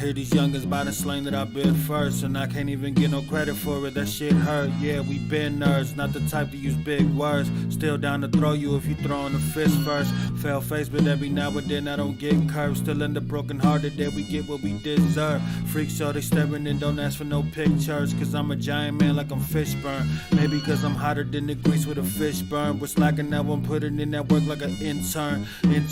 hear these youngins by the slang that I bid first, and I can't even get no credit for it. That shit hurt. Yeah, we been nerds, not the type to use big words. Still down to throw you if you throwing a fist first. Fail face, but every now and then I don't get curved. Still in the broken hearted that we get what we deserve. Freaks show they staring and don't ask for no pictures, cause I'm a giant man like I'm Fishburne. Maybe cause I'm hotter than the grease with a fish burn. We're slacking now, I'm putting in that work like an intern.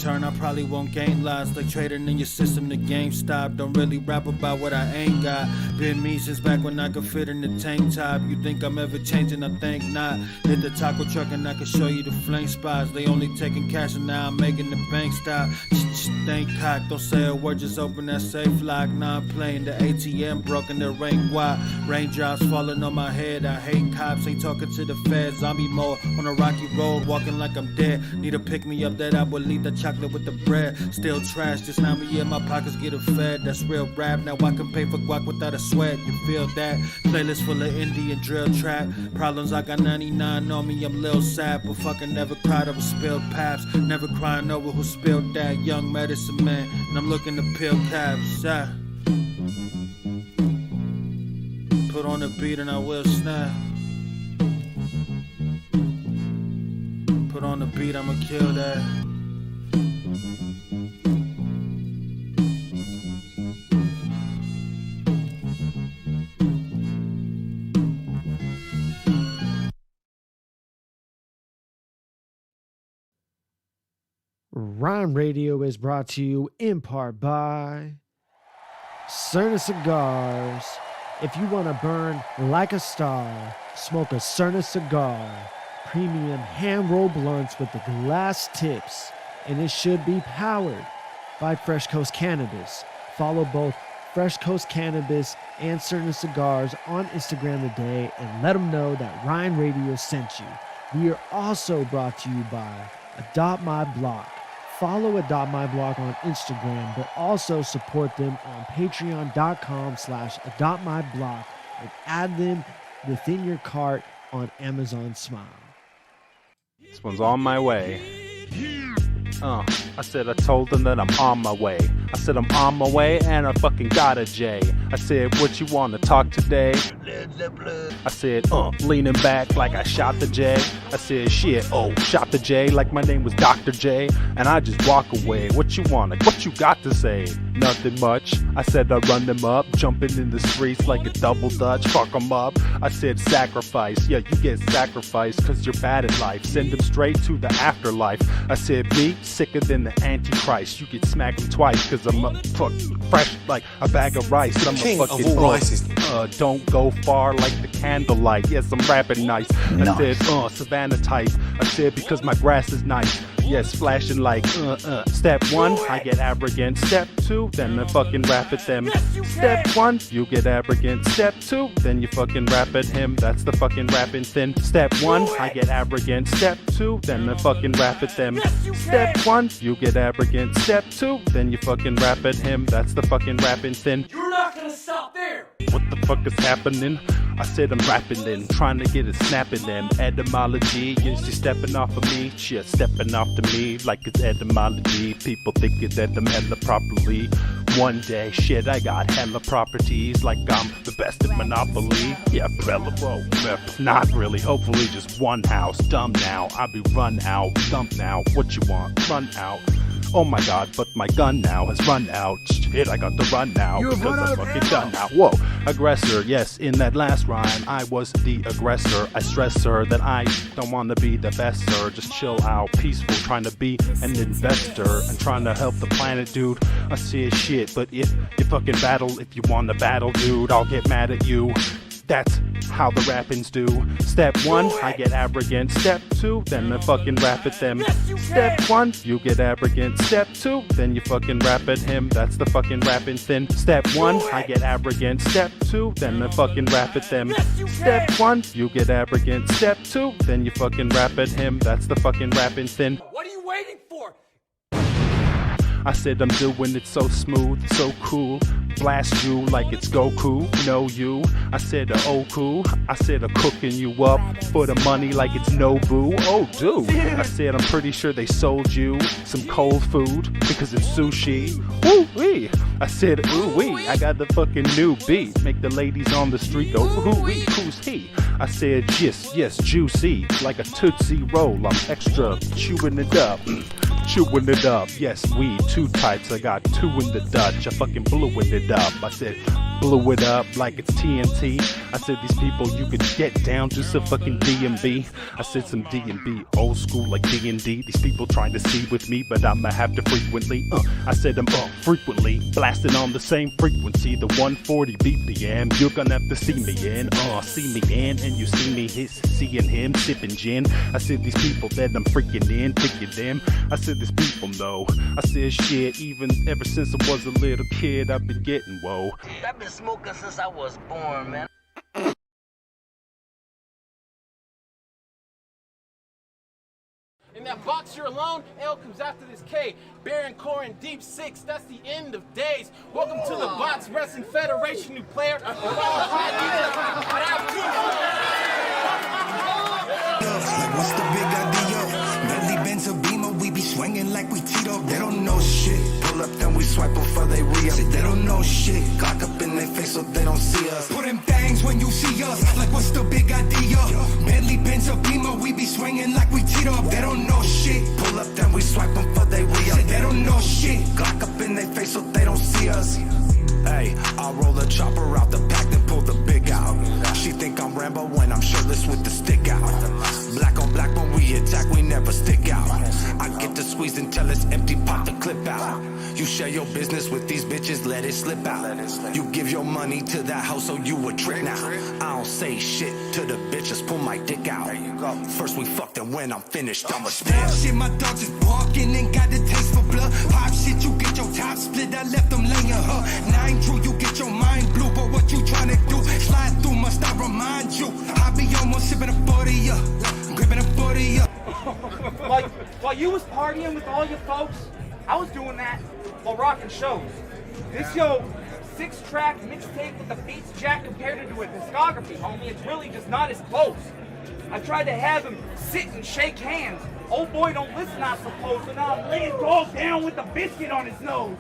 I probably won't gain lives like trading in your system. The game stop. Don't really rap about what I ain't got. Been me since back when I could fit in the tank top. You think I'm ever changing? I think not. Hit the taco truck and I can show you the flame spots. They only taking cash and now I'm making the bank stop. Thank cock. Don't say a word, just open that safe lock. Now I'm playing the ATM, broken the rank wide. Raindrops falling on my head. I hate cops, ain't talking to the feds. Zombie mode on a rocky road, walking like I'm dead. Need to pick me up that I will eat the chocolate with the bread. Still trash, just now me in my pockets getting fed. That's real rap, now I can pay for guac without a sweat. You feel that? Playlist full of Indian drill trap. Problems, I got 99 on me, I'm Lil Sad. But fucking never cried over spilled paps. Never crying over who spilled that. Young medicine man, and I'm looking to peel caps. Put on the beat and I will snap. Put on the beat, I'ma kill that. Ryne Radio is brought to you in part by Cerna Cigars. If you want to burn like a star, smoke a Cerna cigar. Premium hand-rolled blunts with the glass tips, and it should be powered by Fresh Coast Cannabis. Follow both Fresh Coast Cannabis and Cerna Cigars on Instagram today and let them know that Ryne Radio sent you. We are also brought to you by Adopt My Block. Follow Adopt My Block on Instagram, but also support them on patreon.com/adoptmyblock and add them within your cart on Amazon Smile. This one's on my way. I said I told them that I'm on my way. I said I'm on my way and I fucking got a J. I said, what you wanna talk today? I said, leaning back like I shot the J. I said, shit, shot the J like my name was Dr. J. And I just walk away. What you got to say? Nothing much. I said I run them up, jumping in the streets like a double dutch, fuck them up. I said sacrifice, yeah, you get sacrificed cause you're bad at life. Send them straight to the afterlife. I said, me, sicker than the Antichrist. You get smacked twice cause I'm fucking fresh like a bag of rice. I'm a fucking don't go far like the candlelight. Yes, I'm rapping nice. I said, Savannah type. I said because my grass is nice. Yes, flashing like, Step 1, I get arrogant. Step 2, then I fucking rap at them. Step 1, you get arrogant. Step 2, then you fucking rap at him. That's the fucking rapping thin. Step 1, I get arrogant. Step 2, then I fucking rap at them. Step 1, you get arrogant. Step 2, then you fucking rap at him. That's the fucking rapping thin. You're not gonna stop there! What the fuck is happening? I said I'm rapping then, trying to get it snapping them. Etymology, is she stepping off of me? She stepping off to me like it's etymology. People think it's hella properly. One day, shit, I got hella properties like I'm the best at Monopoly. Yeah, Brello, not really, hopefully just one house. Dumb now, I be run out, dump now. What you want? Run out. Oh my god, but my gun now has run out. Shit, I got to run now because I'm fucking done now. Whoa, aggressor, yes, in that last rhyme, I was the aggressor. I stress her that I don't want to be the best, sir. Just chill out, peaceful, trying to be an investor and trying to help the planet, dude. I see shit, but if you fucking battle, if you want to battle, dude, I'll get mad at you. That's how the rappings do. Step 1, I get arrogant. Step 2, then I fucking rap at them. Step 1, you get arrogant. Step 2, then you fucking rap at him. That's the fucking rapping thin. Step 1, I get arrogant. Step 2, then I fucking rap at them. Step 1, you get arrogant. Step 2, then you fucking rap at him. That's the fucking rapping thin. What are you waiting for? I said I'm doing it so smooth, so cool. Blast you like it's Goku, know you. I said oh cool. I said I'm cooking you up for the money like it's Nobu. Oh dude. I said I'm pretty sure they sold you some cold food because it's sushi. Woo wee. I said ooh wee. I got the fucking new beat. Make the ladies on the street go ooh wee. Who's he? I said yes, juicy like a Tootsie Roll. I'm extra chewing it up. Chewing it up, yes, weed, 2 types. I got 2 in the Dutch. I fucking blew it up. I said, blew it up like it's TNT. I said, these people, you could get down to some fucking D&B. I said, some D&B, old school like D&D. These people trying to see with me, but I'ma have to frequently. I said, I'm frequently blasting on the same frequency, the 140 BPM. You're gonna have to see me in, and you see me seeing him sipping gin. I said, these people that I'm freaking in, thinking them. I said, these people know. I said, shit, even ever since I was a little kid, I've been getting whoa. I've been smoking since I was born, man. In that box you're alone, L comes after this K. Baron core in deep 6, that's the end of days. Welcome to the BOTZ Wrestling Federation, new player. Like what's the big idea? Bentley Benz or Beamer, we be swinging like we teed up. They don't know shit. Pull up, then we swipe before they re-up. They don't know shit. Glock up in their face so they don't see us. Put them things when you see us. Like what's the big idea? Bentley Benz or Beamer, we be swinging like we teed up. They don't know shit. Pull up, then we swipe before they re-up. They don't know shit. Glock up in their face so they don't see us. Hey, I'll roll a chopper out the back, then pull the big out. She think I'm Rambo when I'm shirtless with the stick out. Black on black when we attack, we never stick out. I get to squeeze until it's empty, pop the clip out. You share your business with these bitches, let it slip out. You give your money to that hoe, so you a trick now. I don't say shit to the bitches, pull my dick out. First we fucked and when I'm finished, I'ma stand. Shit, my dogs is barking and got the taste for blood. Pop shit, you get your top split, I left them laying her. 9 true, you get your mind blue, but what you tryna do? Slide through, must I remind you? I be almost sipping a 40 up, gripping a 40 up. While you was partying with all your folks, I was doing that while rocking shows. This 6-track mixtape with the beats Jack compared it to a discography, homie. It's really just not as close. I tried to have him sit and shake hands. Old boy don't listen, I suppose, so now I'm laying dog down with a biscuit on his nose.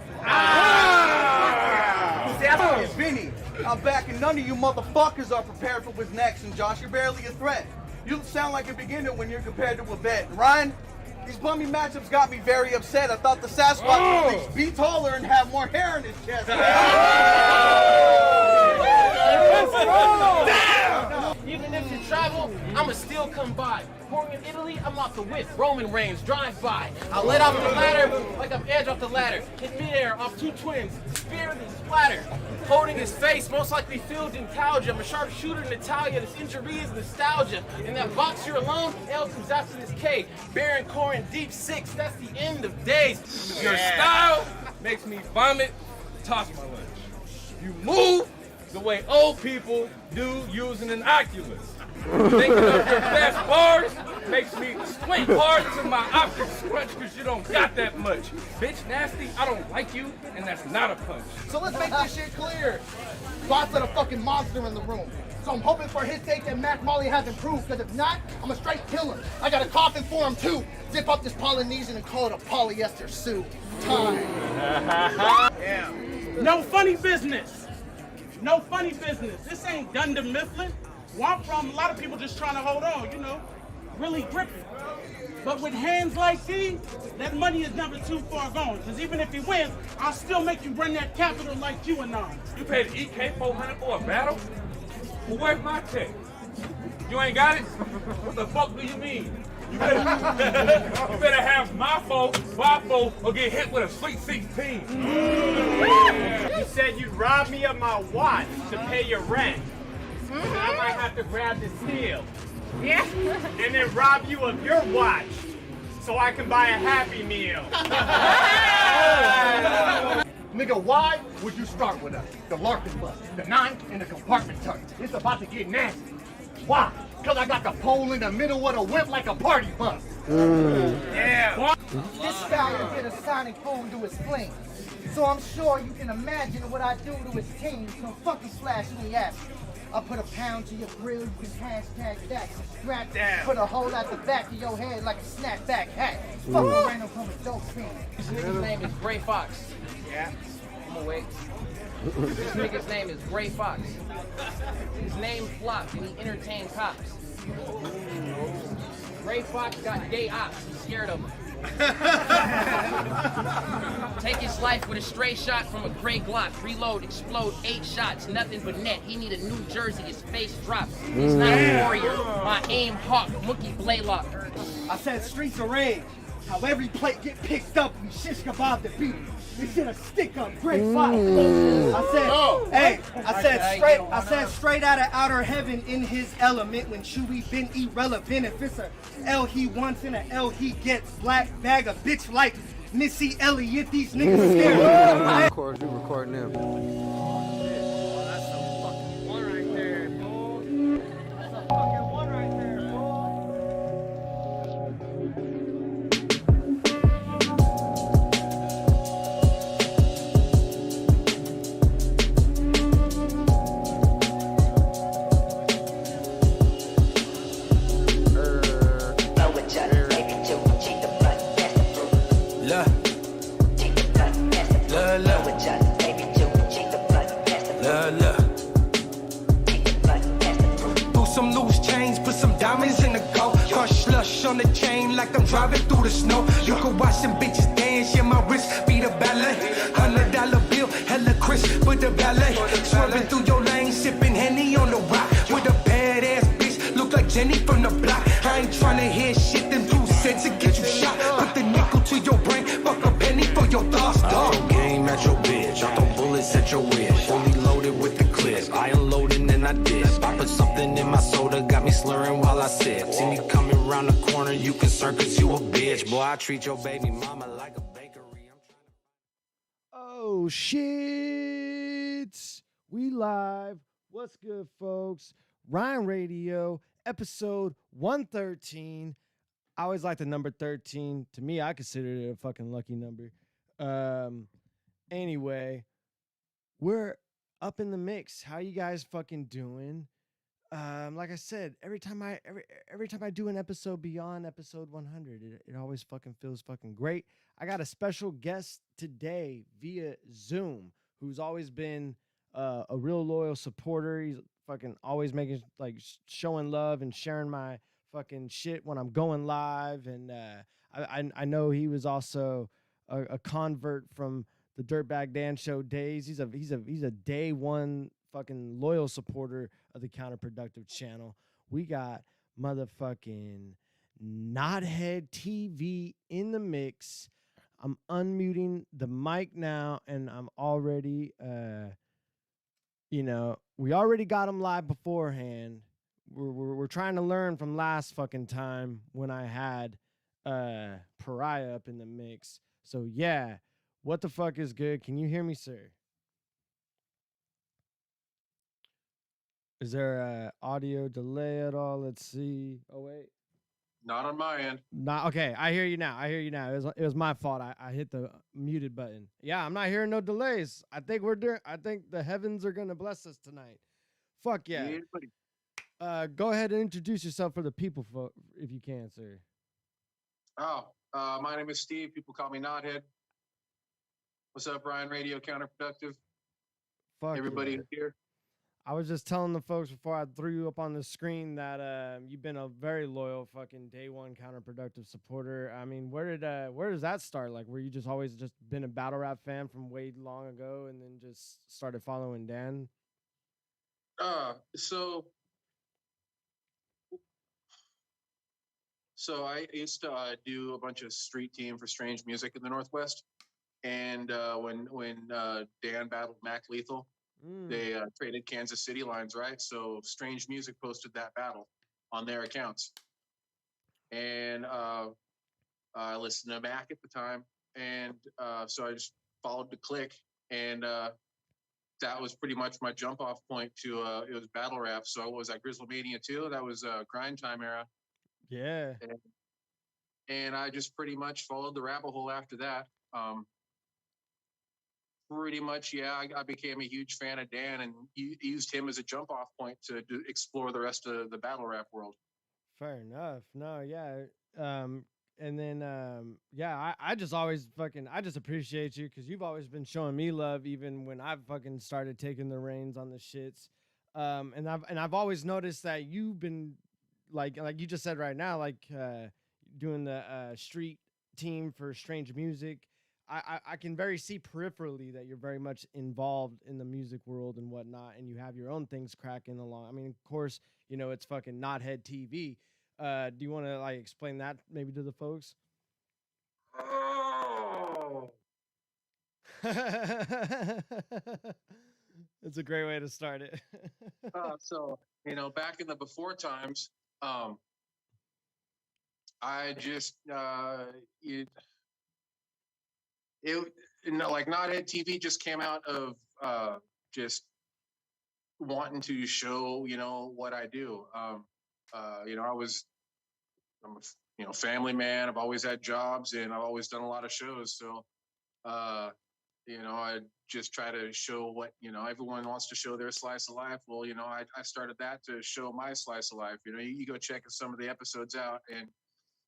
It's Vinny. I'm back and none of you motherfuckers are prepared for what's next, and Josh, you're barely a threat. You sound like a beginner when you're compared to a vet. Ryne, these bummy matchups got me very upset. I thought the Sasquatch would at least be taller and have more hair in his chest. Damn! Even if you travel, I'ma still come by. Pouring in Italy, I'm off the whip. Roman Reigns, drive by. I let off the ladder like I'm Edge off the ladder. Hit midair off 2 twins. Spear and splatter. Holding his face, most likely filled in nostalgia. I'm a sharpshooter in Italia. This injury is nostalgia. In that box you're alone, L comes after this K. Baron core in deep 6, that's the end of days. Your style makes me vomit, toss my lunch. You move the way old people do using an Oculus. Thinking of your best bars makes me squint hard to my optics scrunch because you don't got that much. Bitch nasty, I don't like you, and that's not a punch. So let's make this shit clear. Bots are a fucking monster in the room. So I'm hoping for his sake that Mac Molly has improved, because if not, I'm a straight killer. I got a coffin for him too. Zip up this Polynesian and call it a polyester suit. Time. Yeah. No funny business. No funny business. This ain't Dunder Mifflin. Where I'm from, a lot of people just trying to hold on, you know, really gripping. But with hands like these, that money is never too far gone. Because even if he wins, I'll still make you run that capital like you and I. You paid EK 400 for a battle? Well, where's my check? You ain't got it? What the fuck do you mean? You better have my fault, or get hit with a sweet 16. You said you'd rob me of my watch to pay your rent. So I might have to grab the steal. Yeah. And then rob you of your watch so I can buy a Happy Meal. Nigga, why would you start with us? The Larkin bus, the 9 and the compartment turn. It's about to get nasty. Why? Because I got the pole in the middle of the whip like a party bus. Yeah. This style did a sonic boom to his flame. So I'm sure you can imagine what I do to his team. So fucking slash me ass. I'll put a pound to your grill, you can hashtag that. Strap down. Put a hole at the back of your head like a snapback hat. Fuck a random from a dope fiend. This nigga's name is Gray Fox. Yeah. I'm gonna wait. This nigga's name is Gray Fox. His name flopped and he entertained cops. Gray Fox got gay ops. He's scared of them. Take his life with a stray shot from a gray Glock. Reload, explode, 8 shots, nothing but net. He need a New Jersey, his face drops. He's not a warrior. My aim hawk, Mookie Blaylock. I said streets of rage. How every plate get picked up and shish kebab the beat. You should have stick up Gray Fox. I said straight out of outer heaven in his element when Chewy been irrelevant. If it's a L he wants and a L he gets, black bag a bitch like Missy Elliott, these niggas scared. Of course, we recording them. On the chain like I'm driving through the snow. You can watch them bitches dance, yeah, my wrist be the ballet. $100 bill, hella crisp with the ballet. Swerving through your lane, sipping Henny on the rock. With a badass bitch, look like Jenny from the block. I ain't trying to hear shit, them 2 cents and get you shot. Put the nickel to your brain, fuck a penny for your thoughts, dog. I throw game at your bitch, I throw bullets at your wrist. Fully loaded with the clips, I unloaded and I did. I put something in my soda, got me slurring while I sip. See me coming around the corner, you concerned cause you a bitch. Boy, I treat your baby mama like a bakery. Oh shit, we live. What's good, folks? Ryne Radio, episode 113. I always like the number 13. To me, I consider it a fucking lucky number. Anyway, we're up in the mix. How you guys fucking doing? Like I said, every time I do an episode beyond episode 100, it always fucking feels fucking great. I got a special guest today via Zoom who's always been a real loyal supporter. He's fucking always making, like, showing love and sharing my fucking shit when I'm going live. And I know he was also a convert from the Dirtbag Dan Show days. He's a day one fucking loyal supporter of the Counterproductive channel. We got motherfucking KnotheadTV in the mix. I'm unmuting the mic now, and I'm already, we already got him live beforehand. We're trying to learn from last fucking time when I had Pariah up in the mix. So yeah, what the fuck is good? Can you hear me, sir? Is there a audio delay at all? Let's see. Oh wait, not on my end. Not okay. I hear you now. It was my fault. I hit the muted button. Yeah, I'm not hearing no delays. I think the heavens are gonna bless us tonight. Fuck yeah. Go ahead and introduce yourself for the people, if you can, sir. My name is Steve. People call me Knothead. What's up, Ryne Radio Counterproductive? Fuck everybody yeah. Here. I was just telling the folks before I threw you up on the screen that you've been a very loyal fucking day one Counterproductive supporter. I mean, where does that start? Like, were you just always just been a battle rap fan from way long ago and then just started following Dan? So I used to do a bunch of street team for Strange Music in the Northwest, and when Dan battled Mac Lethal, they traded Kansas City lines, right? So Strange Music posted that battle on their accounts, and I listened to Mac at the time, and so I just followed the click, and that was pretty much my jump off point to it was battle rap. So I was at Grizzlemania 2. That was Grind Time era. Yeah. and I just pretty much followed the rabbit hole after that. Pretty much, yeah, I became a huge fan of Dan and used him as a jump off point to explore the rest of the battle rap world. Fair enough. No, yeah. And then yeah, I just always I just appreciate you because you've always been showing me love even when I've fucking started taking the reins on the shits. And I've always noticed that you've been like you just said right now, doing the street team for Strange Music. I can very see peripherally that you're very much involved in the music world and whatnot, and you have your own things cracking along. I mean, of course, you know, it's fucking KnotheadTV. Do you want to like explain that maybe to the folks? Oh, It's a great way to start it. so you know, back in the before times, I just like Knothead TV just came out of just wanting to show, you know, what I do. You know, I'm a you know, family man. I've always had jobs and I've always done a lot of shows. So, you know, I just try to show what, you know, everyone wants to show their slice of life. Well, you know, I started that to show my slice of life. You know, you go check some of the episodes out and,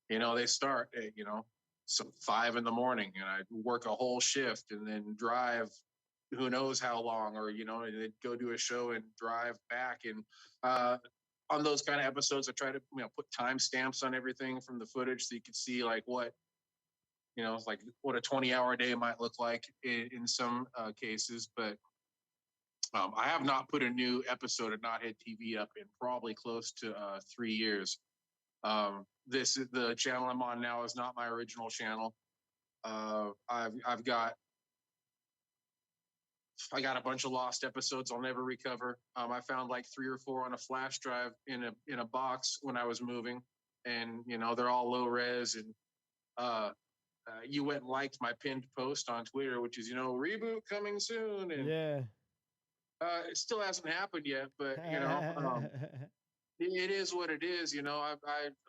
you know, they start at, you know, some 5 a.m. and I work a whole shift and then drive who knows how long, or, you know, and then go do a show and drive back. And on those kind of episodes, I try to, you know, put timestamps on everything from the footage so you can see like what, you know, like what a 20-hour day might look like in some cases. But I have not put a new episode of Knothead TV up in probably close to 3 years. This is the channel I'm on now is not my original channel. I've got a bunch of lost episodes I'll never recover. I found like 3 or 4 on a flash drive in a box when I was moving, and you know, they're all low res. And you went and liked my pinned post on Twitter, which is, you know, reboot coming soon, and Yeah. it still hasn't happened yet. But you know, it is what it is. You know,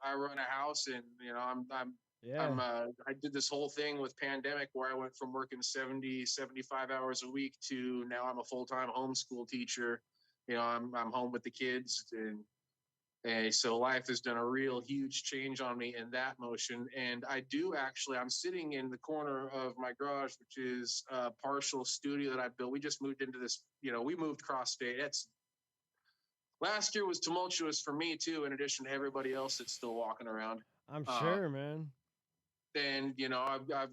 I run a house, and you know, I did this whole thing with pandemic where I went from working 70, 75 hours a week to now I'm a full-time homeschool teacher. You know, I'm home with the kids, and so life has done a real huge change on me in that motion. And I'm sitting in the corner of my garage, which is a partial studio that I built. We just moved into this, you know, we moved cross state. Last year was tumultuous for me too, in addition to everybody else that's still walking around. I'm sure, man. And you know, I've got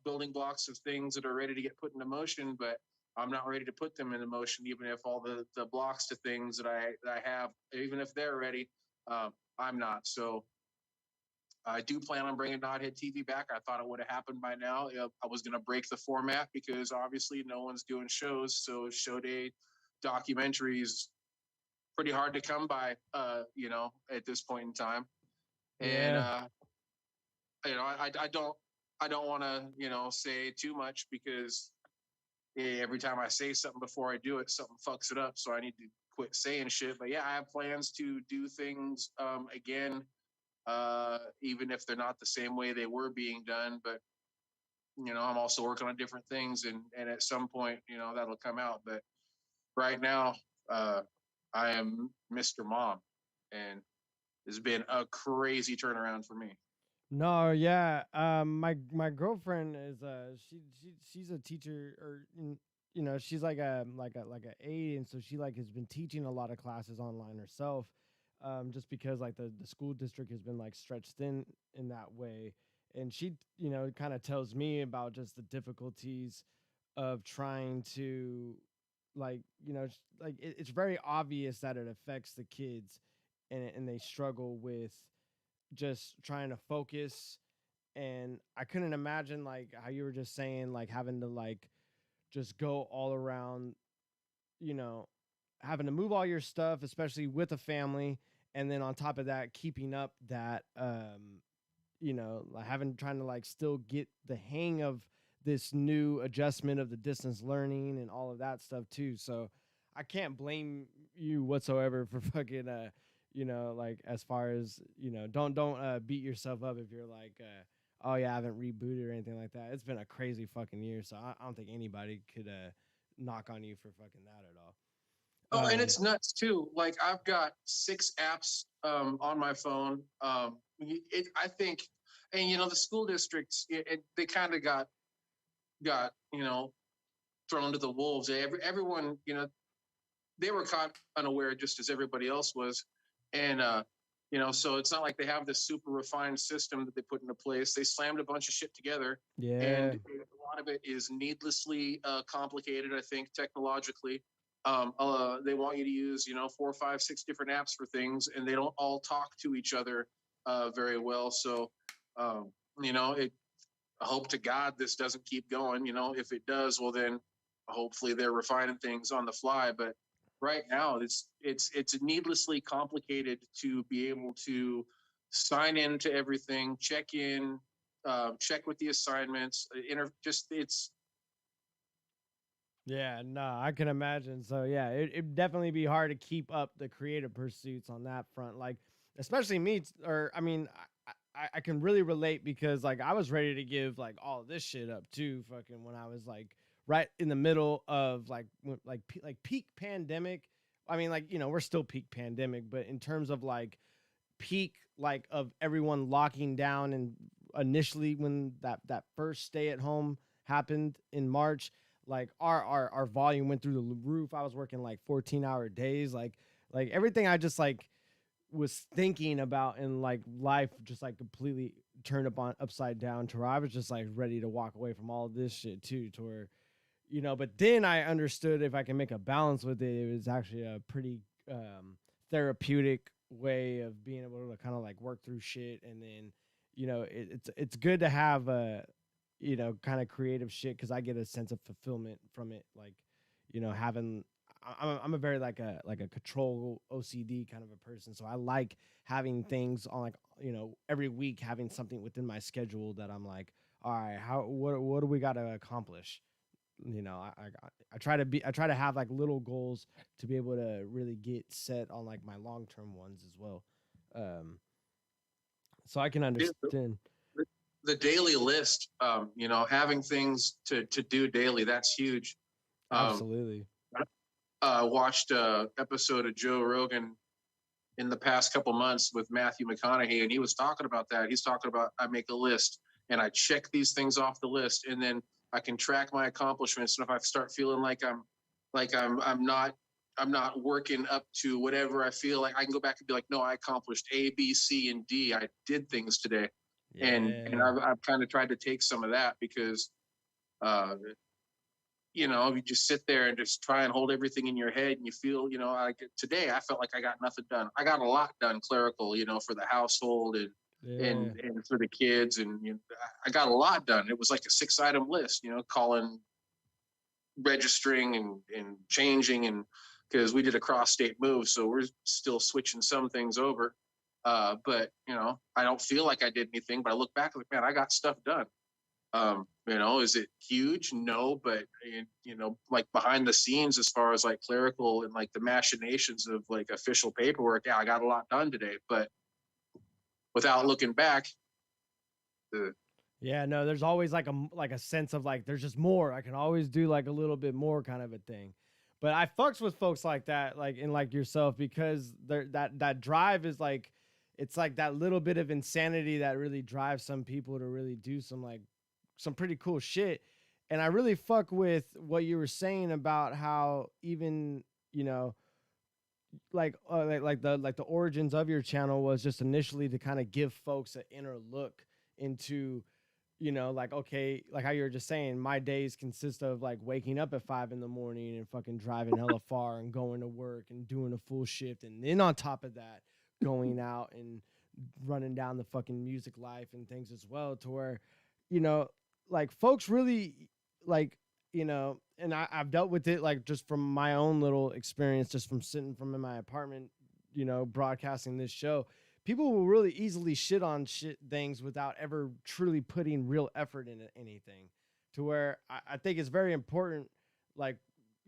building blocks of things that are ready to get put into motion, but I'm not ready to put them into motion, even if all the blocks to things that I have, even if they're ready, I'm not. So I do plan on bringing Knothead TV back. I thought it would have happened by now. I was going to break the format because obviously no one's doing shows. So show day documentaries pretty hard to come by, you know, at this point in time. And, you know, I don't want to, you know, say too much because every time I say something before I do it, something fucks it up. So I need to quit saying shit. But yeah, I have plans to do things again, even if they're not the same way they were being done. But, you know, I'm also working on different things. And at some point, you know, that'll come out. But right now, I am Mr. Mom. And it's been a crazy turnaround for me. No, yeah. My girlfriend is she's a teacher, or you know, she's like a aide, and so she like has been teaching a lot of classes online herself, just because like the school district has been like stretched in that way, and she, you know, kind of tells me about just the difficulties of trying to, like, you know, like it's very obvious that it affects the kids, and they struggle with just trying to focus. And I couldn't imagine like how you were just saying, like having to like just go all around, you know, having to move all your stuff, especially with a family, and then on top of that keeping up that you know, like trying to like still get the hang of this new adjustment of the distance learning and all of that stuff too. So I can't blame you whatsoever for fucking you know, like as far as, you know, don't beat yourself up if you're like, oh yeah, I haven't rebooted or anything like that. It's been a crazy fucking year, so I don't think anybody could knock on you for fucking that at all. Oh, and it's nuts too. Like I've got 6 apps on my phone. I think, and you know, the school districts, they kind of got you know, thrown to the wolves. Everyone, you know, they were caught unaware just as everybody else was, and you know, so it's not like they have this super refined system that they put into place. They slammed a bunch of shit together, and a lot of it is needlessly complicated. I think technologically. They want you to use, you know, 4, 5, 6 different apps for things, and they don't all talk to each other very well. So, you know, I hope to God this doesn't keep going. You know, if it does, well then hopefully they're refining things on the fly. But right now, it's needlessly complicated to be able to sign into everything, check in, check with the assignments, it's. Yeah, no, I can imagine. So yeah, it'd definitely be hard to keep up the creative pursuits on that front. Like, especially me, or I mean, I can really relate because like I was ready to give like all this shit up too, fucking when I was like right in the middle of like peak pandemic. I mean, like, you know, we're still peak pandemic, but in terms of like peak like of everyone locking down, and initially when that first stay at home happened in March, like our volume went through the roof. I was working like 14-hour days, like everything I just like was thinking about in like life just like completely turned upside down, to where I was just like ready to walk away from all this shit too, to where, you know, but then I understood if I can make a balance with it, it was actually a pretty therapeutic way of being able to kind of like work through shit. And then, you know, it's good to have a, you know, kind of creative shit, because I get a sense of fulfillment from it. Like, you know, having I'm a very like a control OCD kind of a person, so I like having things on, like, you know, every week having something within my schedule that I'm like, all right, what do we got to accomplish? You know, I try to have like little goals to be able to really get set on like my long-term ones as well. So I can understand The daily list, you know, having things to do daily, that's huge. Absolutely. Watched a episode of Joe Rogan in the past couple months with Matthew McConaughey, and he was talking about that. He's talking about, I make a list and I check these things off the list, and then I can track my accomplishments. And if I start feeling like I'm not working up to whatever I feel like, I can go back and be like, no, I accomplished A, B, C, and D. I did things today. Yeah. And I've kind of tried to take some of that, because you know, you just sit there and just try and hold everything in your head, and you feel, you know, like today I felt like I got nothing done. I got a lot done clerical, you know, for the household and for the kids, and you know, I got a lot done. It was like a 6-item list, you know, calling, registering, and changing, and because we did a cross-state move, so we're still switching some things over. But you know, I don't feel like I did anything, but I look back like, man, I got stuff done. You know, is it huge? No, but you know, like behind the scenes, as far as like clerical and like the machinations of like official paperwork, yeah, I got a lot done today. But without looking back, yeah, no, there's always like a sense of like there's just more. I can always do like a little bit more kind of a thing. But I fucks with folks like that, like and like yourself, because that drive is like, it's like that little bit of insanity that really drives some people to really do some pretty cool shit. And I really fuck with what you were saying about how even, you know, like the origins of your channel was just initially to kind of give folks an inner look into, you know, like, okay, like how you were just saying, my days consist of like waking up at 5 a.m. and fucking driving hella far and going to work and doing a full shift, and then on top of that going out and running down the fucking music life and things as well, to where, you know, like folks really like, you know, and I've dealt with it like just from my own little experience, just from sitting from in my apartment, you know, broadcasting this show. People will really easily shit on things without ever truly putting real effort into anything, to where I think it's very important, like,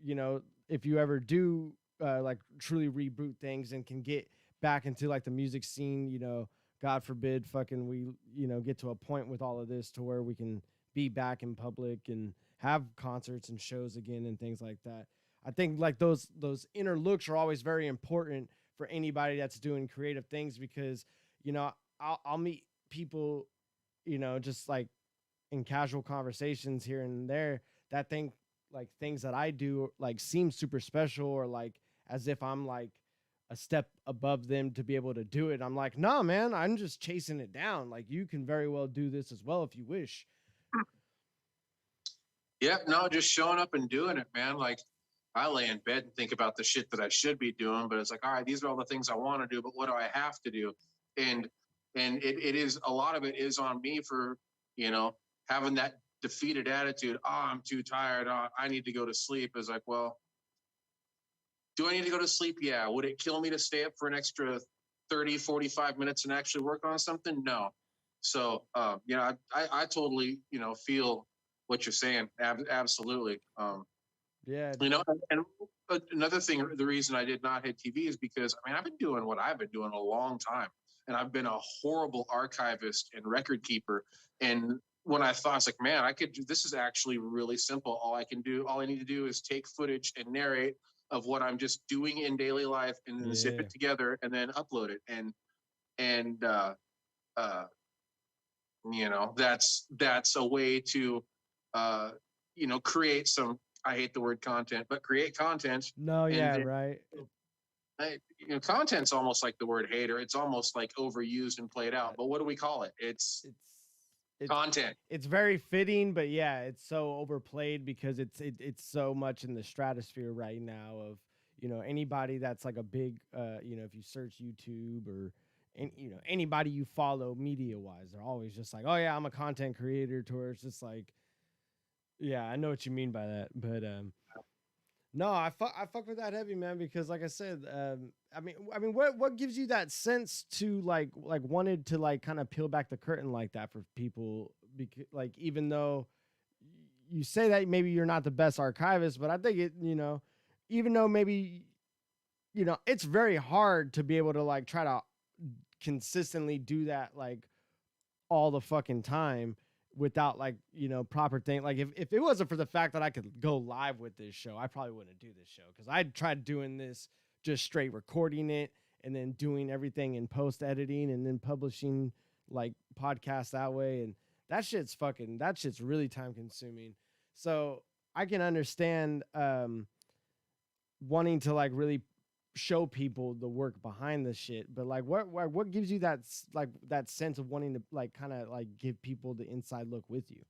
you know, if you ever do like truly reboot things and can get back into like the music scene, you know, God forbid fucking we, you know, get to a point with all of this to where we can be back in public and have concerts and shows again and things like that. I think like those inner looks are always very important for anybody that's doing creative things, because, you know, I'll meet people, you know, just like in casual conversations here and there that think like things that I do like seem super special, or like as if I'm like a step above them to be able to do it. I'm like, nah, man, I'm just chasing it down. Like, you can very well do this as well if you wish. Yep, no, just showing up and doing it, man. Like, I lay in bed and think about the shit that I should be doing, but it's like, all right, these are all the things I want to do, but what do I have to do? And it is, a lot of it is on me for, you know, having that defeated attitude. Oh, I'm too tired. Oh, I need to go to sleep. Is like, well, do I need to go to sleep? Yeah. Would it kill me to stay up for an extra 30, 45 minutes and actually work on something? No. So, you know, I totally, you know, feel what you're saying. Absolutely. Yeah. You know, and another thing, the reason I did not hit TV is because, I mean, I've been doing what I've been doing a long time, and I've been a horrible archivist and record keeper. And when I thought, I was like, man, I could do, this is actually really simple. All I need to do is take footage and narrate of what I'm just doing in daily life, and then zip it together and then upload it. And you know, that's a way to, you know, create some, I hate the word content, but create content. No, yeah, right. You know, content's almost like the word hater. It's almost like overused and played out. But what do we call it? It's content. It's very fitting, but yeah, it's so overplayed because it's so much in the stratosphere right now of, you know, anybody that's like a big, you know, if you search YouTube or, and you know, anybody you follow media wise, they're always just like, oh yeah, I'm a content creator, to where it's just like, yeah, I know what you mean by that, but no, I fuck with that heavy, man, because like I said, I mean, what gives you that sense to like wanted to like kind of peel back the curtain like that for people? Because like, even though you say that maybe you're not the best archivist, but I think it, you know, even though maybe, you know, it's very hard to be able to like try to consistently do that like all the fucking time without like, you know, proper thing. Like if it wasn't for the fact that I could go live with this show, I probably wouldn't do this show, because I tried doing this just straight recording it and then doing everything in post editing and then publishing like podcasts that way, and that shit's really time consuming. So I can understand wanting to like really show people the work behind the shit, but like what gives you that like that sense of wanting to like kind of like give people the inside look with you?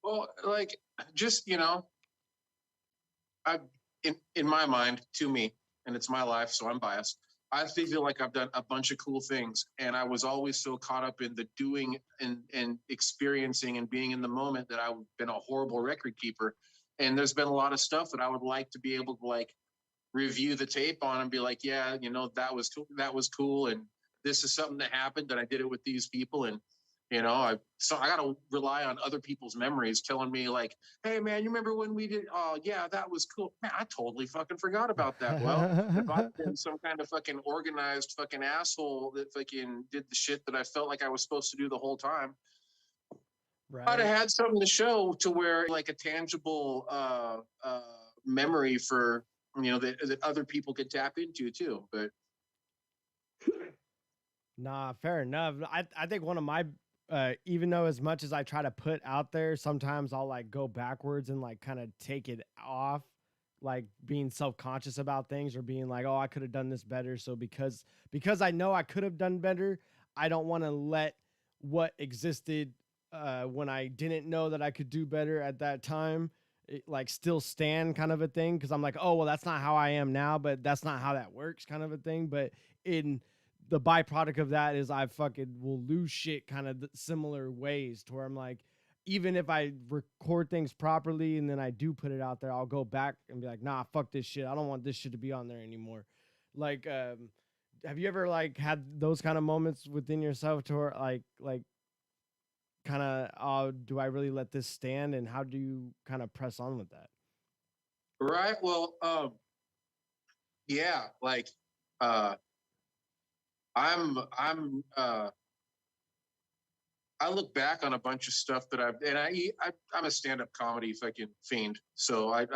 Well, like, just, you know, I, in my mind, to me, and it's my life, so I'm biased, I feel like I've done a bunch of cool things, and I was always so caught up in the doing and experiencing and being in the moment that I've been a horrible record keeper. And there's been a lot of stuff that I would like to be able to like review the tape on and be like, yeah, you know, that was cool, and this is something that happened, and I did it with these people, and you know, I gotta rely on other people's memories telling me like, hey man, you remember when we did, oh yeah, that was cool, man, I totally fucking forgot about that. Well, if I've been some kind of fucking organized fucking asshole that fucking did the shit that I felt like I was supposed to do the whole time, right, I'd have had something to show, to where like a tangible memory for, you know, that other people could tap into too. But nah, fair enough. I think one of my even though as much as I try to put out there, sometimes I'll like go backwards and like kind of take it off, like being self-conscious about things, or being like, oh, I could have done this better. So because I know I could have done better, I don't want to let what existed when I didn't know that I could do better at that time, like still stand, kind of a thing. Because I'm like, oh well, that's not how I am now, but that's not how that works, kind of a thing. But in the byproduct of that is I fucking will lose shit kind of similar ways, to where I'm like, even if I record things properly and then I do put it out there, I'll go back and be like, nah, fuck this shit, I don't want this shit to be on there anymore. Like have you ever like had those kind of moments within yourself, to where like kind of, do I really let this stand, and how do you kind of press on with that? Right. Well, yeah, like I look back on a bunch of stuff that I'm a stand-up comedy fucking fiend. So I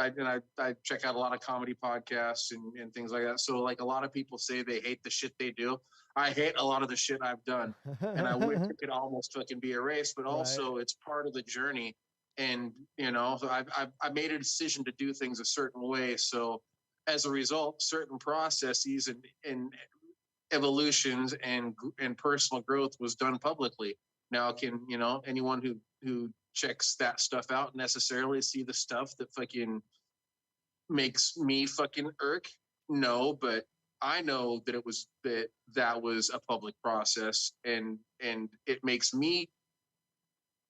check out a lot of comedy podcasts and things like that. So like a lot of people say they hate the shit they do. I hate a lot of the shit I've done, and I wish it could almost fucking be erased. But also, it's part of the journey, and so I made a decision to do things a certain way. So as a result, certain processes and evolutions and personal growth was done publicly. Now, can anyone who checks that stuff out necessarily see the stuff that fucking makes me fucking irk? No, but I know that that was a public process, and it makes me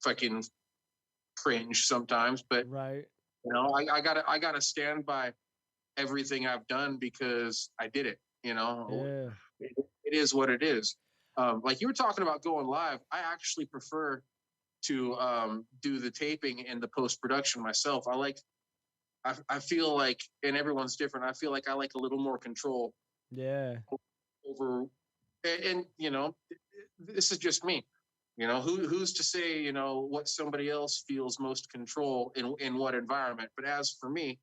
fucking cringe sometimes. But right, I gotta stand by everything I've done because I did it. yeah. It is what it is. Like you were talking about going live, I actually prefer to do the taping and the post production myself. I feel like, and everyone's different. I feel like I like a little more control. Yeah. Over, and this is just me. Who's to say what somebody else feels most control in what environment? But as for me,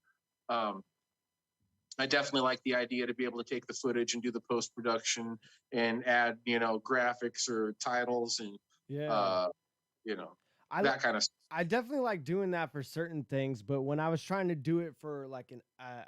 I definitely like the idea to be able to take the footage and do the post production and add, graphics or titles and, that kind of stuff. I definitely like doing that for certain things, but when I was trying to do it for like an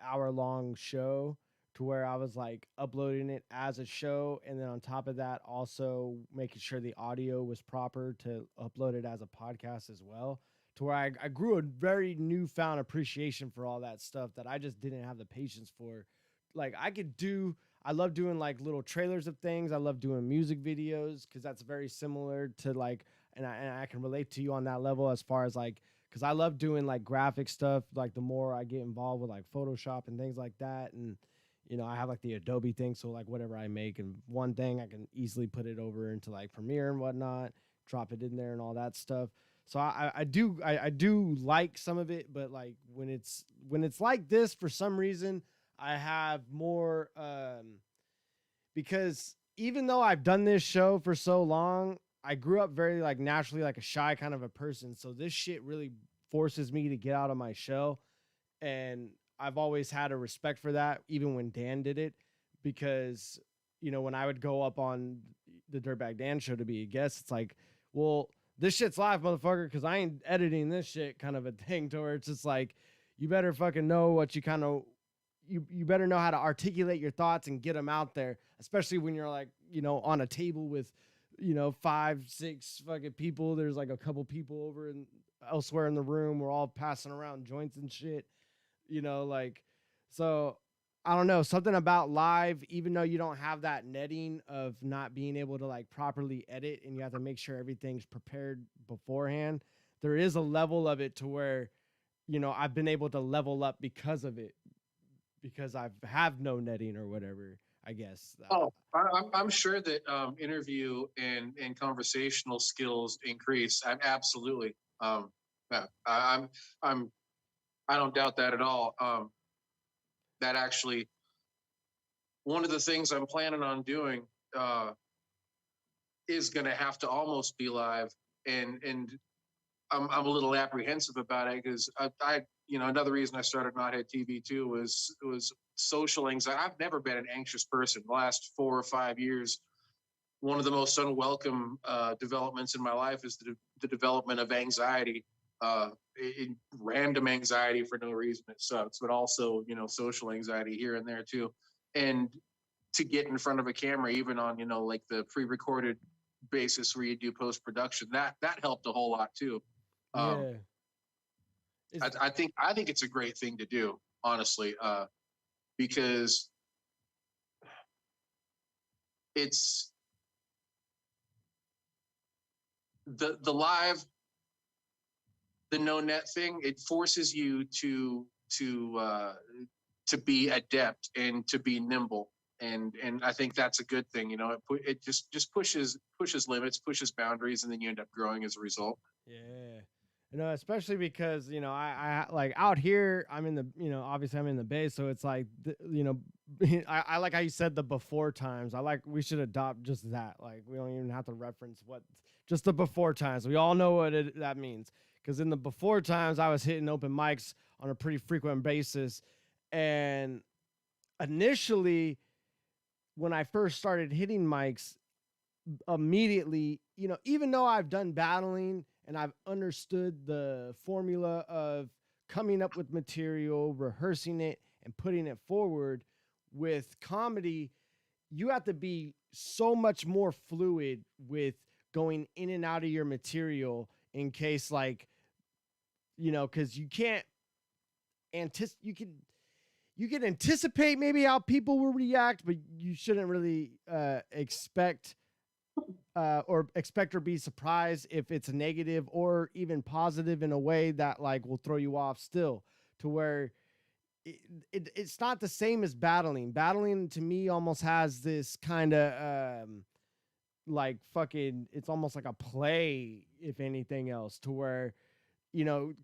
hour-long show, to where I was like uploading it as a show, and then on top of that, also making sure the audio was proper to upload it as a podcast as well, to where I grew a very newfound appreciation for all that stuff that I just didn't have the patience for. Like I love doing like little trailers of things. I love doing music videos because that's very similar to like, and I can relate to you on that level as far as like, because I love doing like graphic stuff. Like the more I get involved with like Photoshop and things like that, and I have like the Adobe thing, so like whatever I make and one thing, I can easily put it over into like Premiere and whatnot, drop it in there and all that stuff. So I do like some of it, but like when it's like this, for some reason, I have more because even though I've done this show for so long, I grew up very like naturally like a shy kind of a person. So this shit really forces me to get out of my shell, and I've always had a respect for that, even when Dan did it, because when I would go up on the Dirtbag Dan show to be a guest, it's like, well, this shit's live, motherfucker, because I ain't editing this shit, kind of a thing, to where it's just like, you better fucking know what you kind of, you better know how to articulate your thoughts and get them out there, especially when you're like, on a table with, 5, 6 fucking people. There's like a couple people over and elsewhere in the room. We're all passing around joints and shit, like, so I don't know, something about live, even though you don't have that netting of not being able to like properly edit and you have to make sure everything's prepared beforehand, there is a level of it to where, I've been able to level up because of it, because I have no netting or whatever, I guess. Oh, I'm sure that interview and conversational skills increase. Absolutely. Yeah, I don't doubt that at all. That actually, one of the things I'm planning on doing is going to have to almost be live, and I'm a little apprehensive about it because I another reason I started KnotheadTV too was social anxiety. I've never been an anxious person. The last 4 or 5 years, one of the most unwelcome developments in my life is the development of anxiety. Random anxiety for no reason, it sucks, but also social anxiety here and there too. And to get in front of a camera, even on like the pre-recorded basis where you do post-production, that helped a whole lot too. I think it's a great thing to do, honestly, because it's the live, the no net thing. It forces you to be adept and to be nimble, and I think that's a good thing. It just pushes limits, pushes boundaries, and then you end up growing as a result. Yeah, especially because I like out here, I'm in the obviously I'm in the Bay, so it's like I like how you said the before times. We should adopt just that. Like we don't even have to reference just the before times. We all know what that means. Because in the before times, I was hitting open mics on a pretty frequent basis. And initially, when I first started hitting mics, immediately, even though I've done battling and I've understood the formula of coming up with material, rehearsing it, and putting it forward, with comedy, you have to be so much more fluid with going in and out of your material in case, like, because you can't you can anticipate maybe how people will react, but you shouldn't really expect or be surprised if it's negative or even positive in a way that like will throw you off still, to where it's not the same as battling. Battling to me almost has this kind of like fucking, it's almost like a play, if anything else, to where,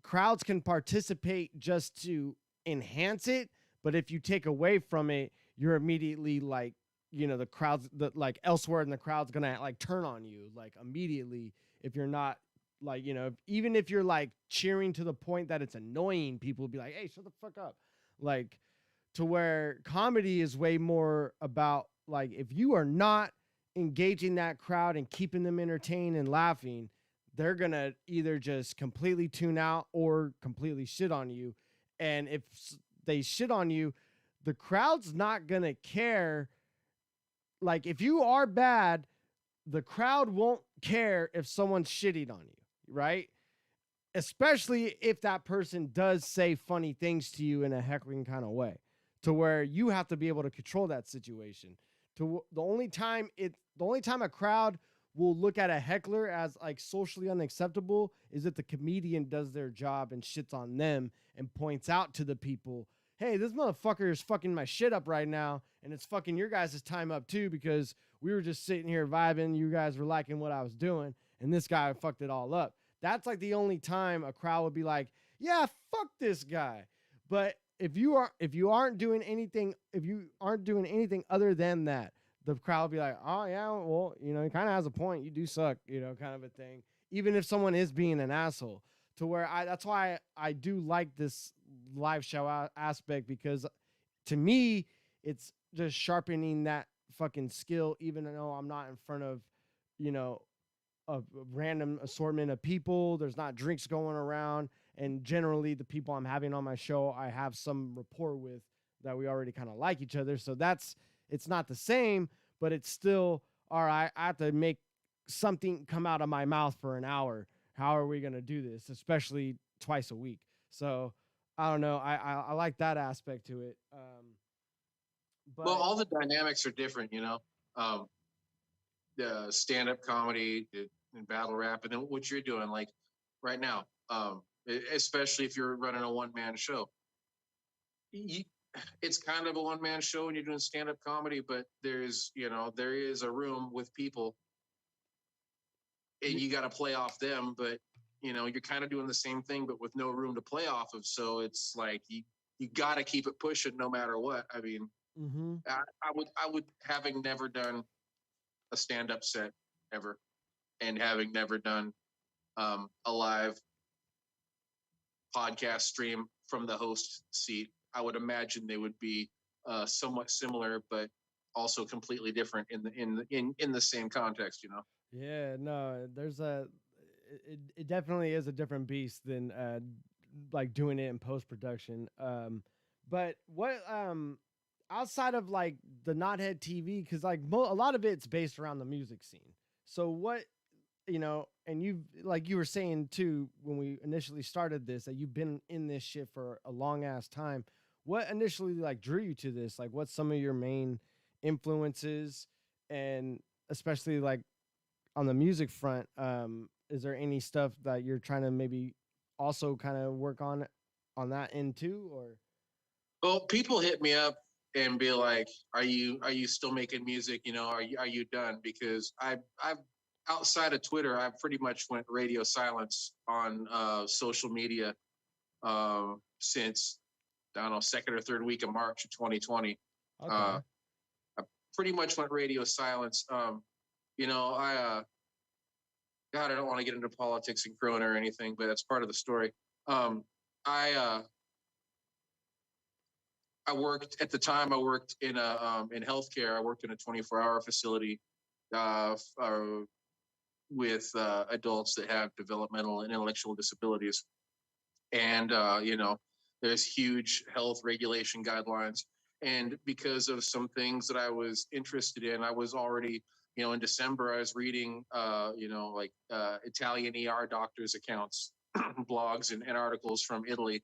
crowds can participate just to enhance it. But if you take away from it, you're immediately like, the crowd's like elsewhere in the crowd's going to like turn on you like immediately. If you're not like, even if you're like cheering to the point that it's annoying, people will be like, hey, shut the fuck up. Like, to where comedy is way more about like, if you are not engaging that crowd and keeping them entertained and laughing, they're going to either just completely tune out or completely shit on you. And if they shit on you, the crowd's not going to care. Like, if you are bad, the crowd won't care if someone's shitting on you, right? Especially if that person does say funny things to you in a heckling kind of way, to where you have to be able to control that situation. The only time a crowd will look at a heckler as like socially unacceptable is if the comedian does their job and shits on them and points out to the people, hey, this motherfucker is fucking my shit up right now, and it's fucking your guys' time up too, because we were just sitting here vibing, you guys were liking what I was doing, and this guy fucked it all up. That's like the only time a crowd would be like, yeah, fuck this guy. But if you aren't doing anything other than that, the crowd will be like, oh yeah, well, he kind of has a point. You do suck, kind of a thing. Even if someone is being an asshole, to where that's why I do like this live show aspect, because to me, it's just sharpening that fucking skill, even though I'm not in front of, a random assortment of people. There's not drinks going around. And generally the people I'm having on my show, I have some rapport with that we already kind of like each other. So it's not the same, but it's still, all right, I have to make something come out of my mouth for an hour. How are we going to do this? Especially twice a week. So I don't know. I like that aspect to it. But well, all the dynamics are different, the stand-up comedy and battle rap, and then what you're doing, like right now, especially if you're running a one-man show. It's kind of a one-man show when you're doing stand-up comedy, but there is a room with people, and you got to play off them, but you're kind of doing the same thing, but with no room to play off of. So it's like you got to keep it pushing no matter what. I mean, I would, having never done a stand-up set ever, and having never done a live podcast stream from the host seat, I would imagine they would be somewhat similar, but also completely different in the same context. Yeah, no, it definitely is a different beast than like doing it in post-production. But what outside of like the KnotheadTV, because like a lot of it's based around the music scene. So what, and you were saying too when we initially started this, that you've been in this shit for a long ass time. What initially like drew you to this? Like, what's some of your main influences, and especially like on the music front, is there any stuff that you're trying to maybe also kind of work on that end too, or? Well, people hit me up and be like, "Are you still making music? Are you done?" Because I've outside of Twitter, I pretty much went radio silence on social media since, I don't know, second or third week of March of 2020. Okay. I pretty much went radio silence. You know, God, I don't want to get into politics and Corona or anything, but that's part of the story. I worked at the time. I worked in healthcare. I worked in a 24-hour facility with adults that have developmental and intellectual disabilities, and you know, there's huge health regulation guidelines. And because of some things that I was interested in, I was already, you know, in December, I was reading, you know, like Italian ER doctors' accounts, blogs, and articles from Italy.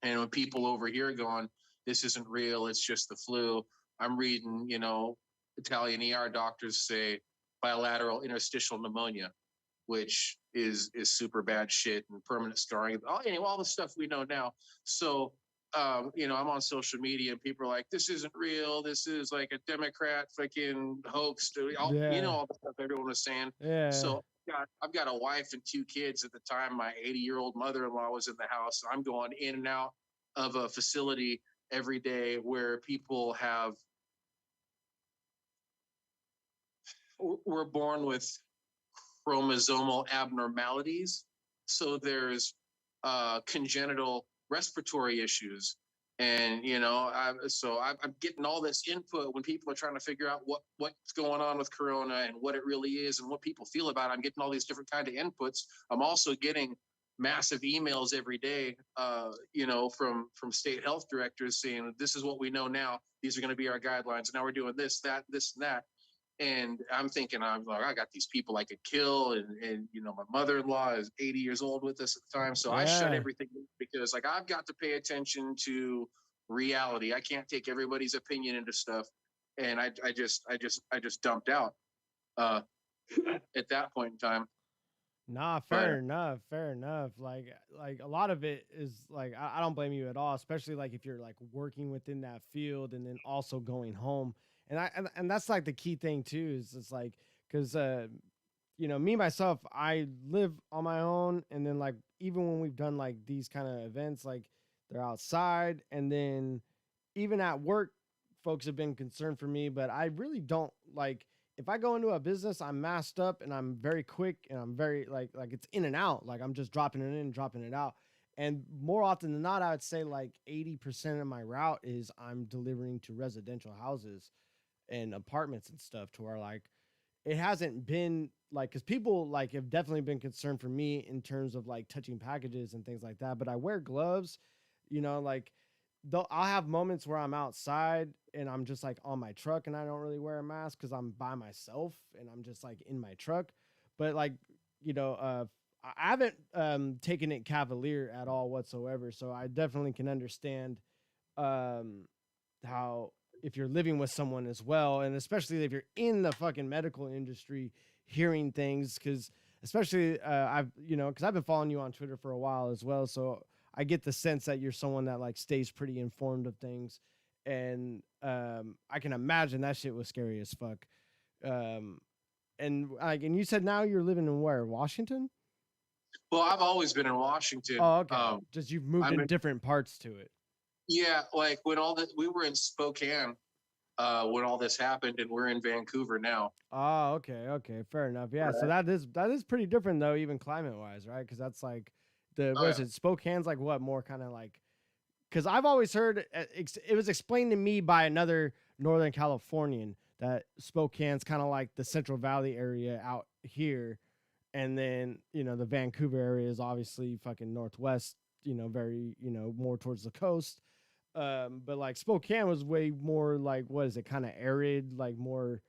And when people over here going, this isn't real, it's just the flu, I'm reading, you know, Italian ER doctors say bilateral interstitial pneumonia, which is super bad shit and permanent scarring. Anyway, all the stuff we know now. So, you know, I'm on social media and people are like, this isn't real. This is like a Democrat fucking hoax. You know, all the stuff everyone was saying. Yeah. So I've got a wife and 2 kids. At the time, my 80-year-old mother-in-law was in the house. I'm going in and out of a facility every day where people were born with chromosomal abnormalities. So there's congenital respiratory issues. And, you know, I'm getting all this input when people are trying to figure out what's going on with Corona and what it really is and what people feel about it. I'm getting all these different kind of inputs. I'm also getting massive emails every day, you know, from state health directors saying, this is what we know now. These are going to be our guidelines. Now we're doing this, that, this, and that. And I'm thinking, I'm like, I got these people I could kill. And you know, my mother-in-law is 80 years old with us at the time. So I shut everything because like, I've got to pay attention to reality. I can't take everybody's opinion into stuff. And I just dumped out at that point in time. Nah, fair enough. Like a lot of it is like, I don't blame you at all, especially like if you're like working within that field and then also going home. And that's like the key thing too, is it's like, cause, you know, me, myself, I live on my own. And then like, even when we've done like these kind of events, like they're outside, and then even at work, folks have been concerned for me, but I really don't like, if I go into a business, I'm masked up and I'm very quick and I'm very like it's in and out. Like I'm just dropping it in, dropping it out. And more often than not, I would say like 80% of my route is I'm delivering to residential houses and apartments and stuff, to where like it hasn't been like, because people like have definitely been concerned for me in terms of like touching packages and things like that. But I wear gloves, you know, like I'll have moments where I'm outside and I'm just like on my truck and I don't really wear a mask because I'm by myself and I'm just like in my truck. But like, you know, I haven't taken it cavalier at all whatsoever. So I definitely can understand how, if you're living with someone as well, and especially if you're in the fucking medical industry, hearing things, because especially I've been following you on Twitter for a while as well, so I get the sense that you're someone that like stays pretty informed of things, and I can imagine that shit was scary as fuck. And you said now you're living in where, Washington? Well, I've always been in Washington. Oh, okay. Just you've moved in different parts to it. Yeah, like when we were in Spokane when all this happened, and we're in Vancouver now. Oh, okay, fair enough. Yeah, so that is pretty different though, even climate wise, right? Because that's like Spokane's like what, more kind of like, because I've always heard it was explained to me by another Northern Californian that Spokane's kind of like the Central Valley area out here, and then you know the Vancouver area is obviously fucking northwest, you know, very, you know, more towards the coast. But like Spokane was way more like, what is it, kind of arid, like more,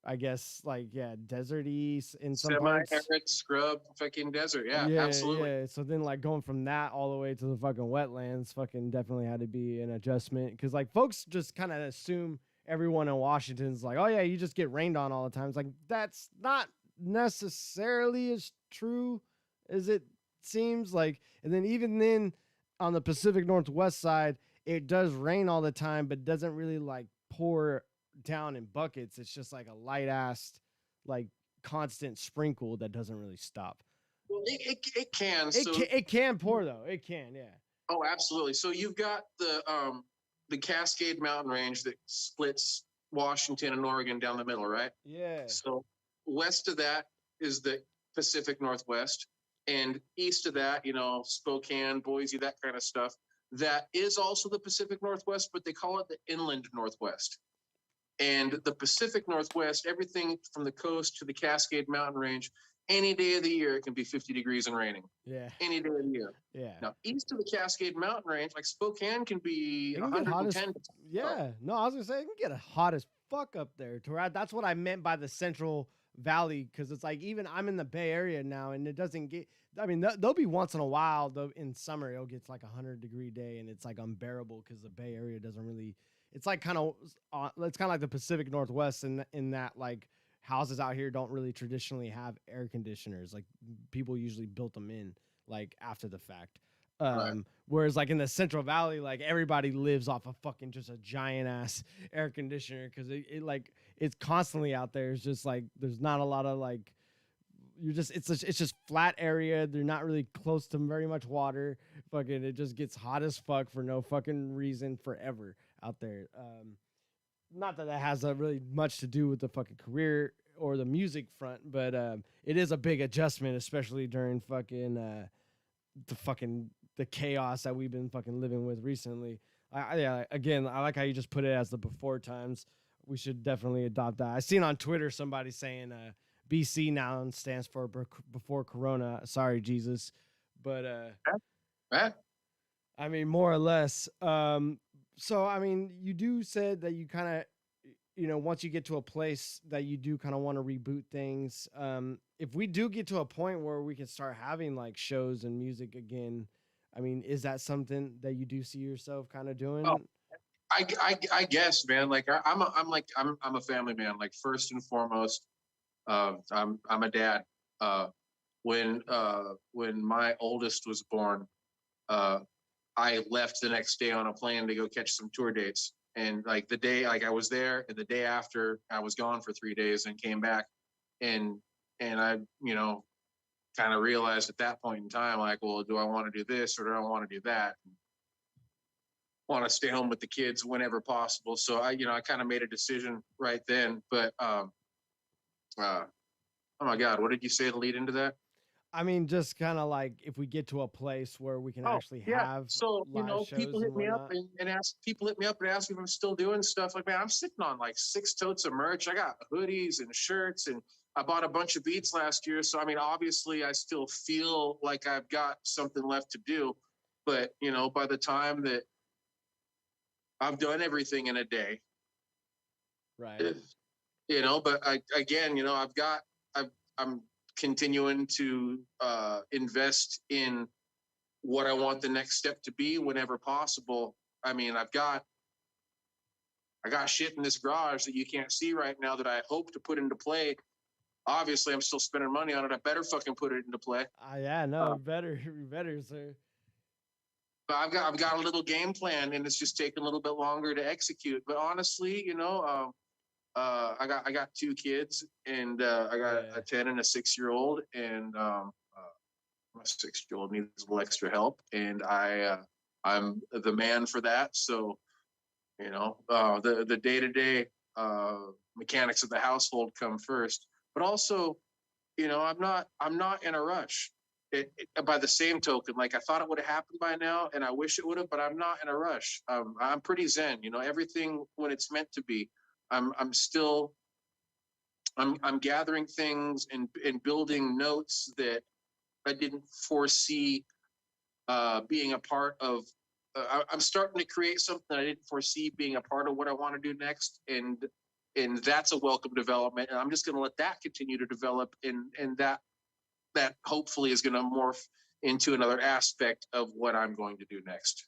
I guess, like, yeah, deserty in some parts. Semi-arid scrub fucking desert. Yeah, absolutely. Yeah. So then like going from that all the way to the fucking wetlands fucking definitely had to be an adjustment, because like folks just kind of assume everyone in Washington's like, oh yeah, you just get rained on all the time. It's like, that's not necessarily as true as it seems like. And then even then on the Pacific Northwest side, it does rain all the time, but doesn't really like pour down in buckets. It's just like a light ass, like constant sprinkle that doesn't really stop. Well, it can. It can pour though. It can, yeah. Oh, absolutely. So you've got the the Cascade Mountain Range that splits Washington and Oregon down the middle, right? Yeah. So west of that is the Pacific Northwest, and east of that, you know, Spokane, Boise, that kind of stuff. That is also the Pacific Northwest, but they call it the Inland Northwest. And the Pacific Northwest, everything from the coast to the Cascade Mountain Range, any day of the year, it can be 50 degrees and raining. Yeah. Any day of the year. Yeah. Now, east of the Cascade Mountain Range, like Spokane, can be It can get hot as 110. yeah. No, I was gonna say it can get hot as fuck up there. That's what I meant by the Central Valley, because it's like even I'm in the Bay Area now, and it doesn't get. I mean, there'll be once in a while though in summer it'll get like 100-degree day, and it's like unbearable because the Bay Area doesn't really. It's like kind of it's kind of like the Pacific Northwest in that like houses out here don't really traditionally have air conditioners. Like people usually built them in like after the fact. Right. Whereas like in the Central Valley, like everybody lives off of fucking just a giant ass air conditioner because it like it's constantly out there. It's just like there's not a lot of like it's just flat area. They're not really close to very much water. Fucking it just gets hot as fuck for no fucking reason forever out there. Not that has really much to do with the fucking career or the music front, but it is a big adjustment, especially during fucking the chaos that we've been fucking living with recently. Again, I like how you just put it as the before times. We should definitely adopt that. I seen on Twitter somebody saying BC now stands for before Corona. Sorry, Jesus, but I mean more or less. So I mean, you do said that you kind of, you know, once you get to a place that you do kind of want to reboot things. If we do get to a point where we can start having like shows and music again, I mean, is that something that you do see yourself kind of doing? Oh, I guess, man. Like I'm a family man. Like first and foremost, I'm a dad. When my oldest was born, I left the next day on a plane to go catch some tour dates. And like the day, like I was there, and the day after, I was gone for 3 days and came back, and I, you know, kind of realized at that point in time, like, well, do I want to do this or do I want to do that? Want to stay home with the kids whenever possible. So I kind of made a decision right then. But oh my God, what did you say to lead into that? I mean, just kind of like if we get to a place where we can actually have so live shows people hit me up whatnot. and ask me if I'm still doing stuff. Like, man, I'm sitting on like 6 totes of merch. I got hoodies and shirts, and I bought a bunch of beats last year. So I mean, obviously I still feel like I've got something left to do, but you know, by the time that I've done everything in a day, right? You know, but again, you know, I'm continuing to invest in what I want the next step to be whenever possible. I mean, I got shit in this garage that you can't see right now that I hope to put into play. Obviously, I'm still spending money on it. I better fucking put it into play. Yeah, no, better, sir. But I've got a little game plan, and it's just taking a little bit longer to execute. But honestly, you know, I got 2 kids, and I got a 10 and a 6-year-old, and my 6-year-old needs a little extra help, and I'm the man for that. So, you know, the day-to-day mechanics of the household come first. But also, you know, I'm not in a rush. By the same token, like I thought it would have happened by now, and I wish it would have, but I'm not in a rush. I'm pretty zen. You know, everything when it's meant to be. I'm gathering things and building notes that I didn't foresee being a part of. I'm starting to create something I didn't foresee being a part of what I want to do next, and that's a welcome development. And I'm just going to let that continue to develop, and that hopefully is going to morph into another aspect of what I'm going to do next.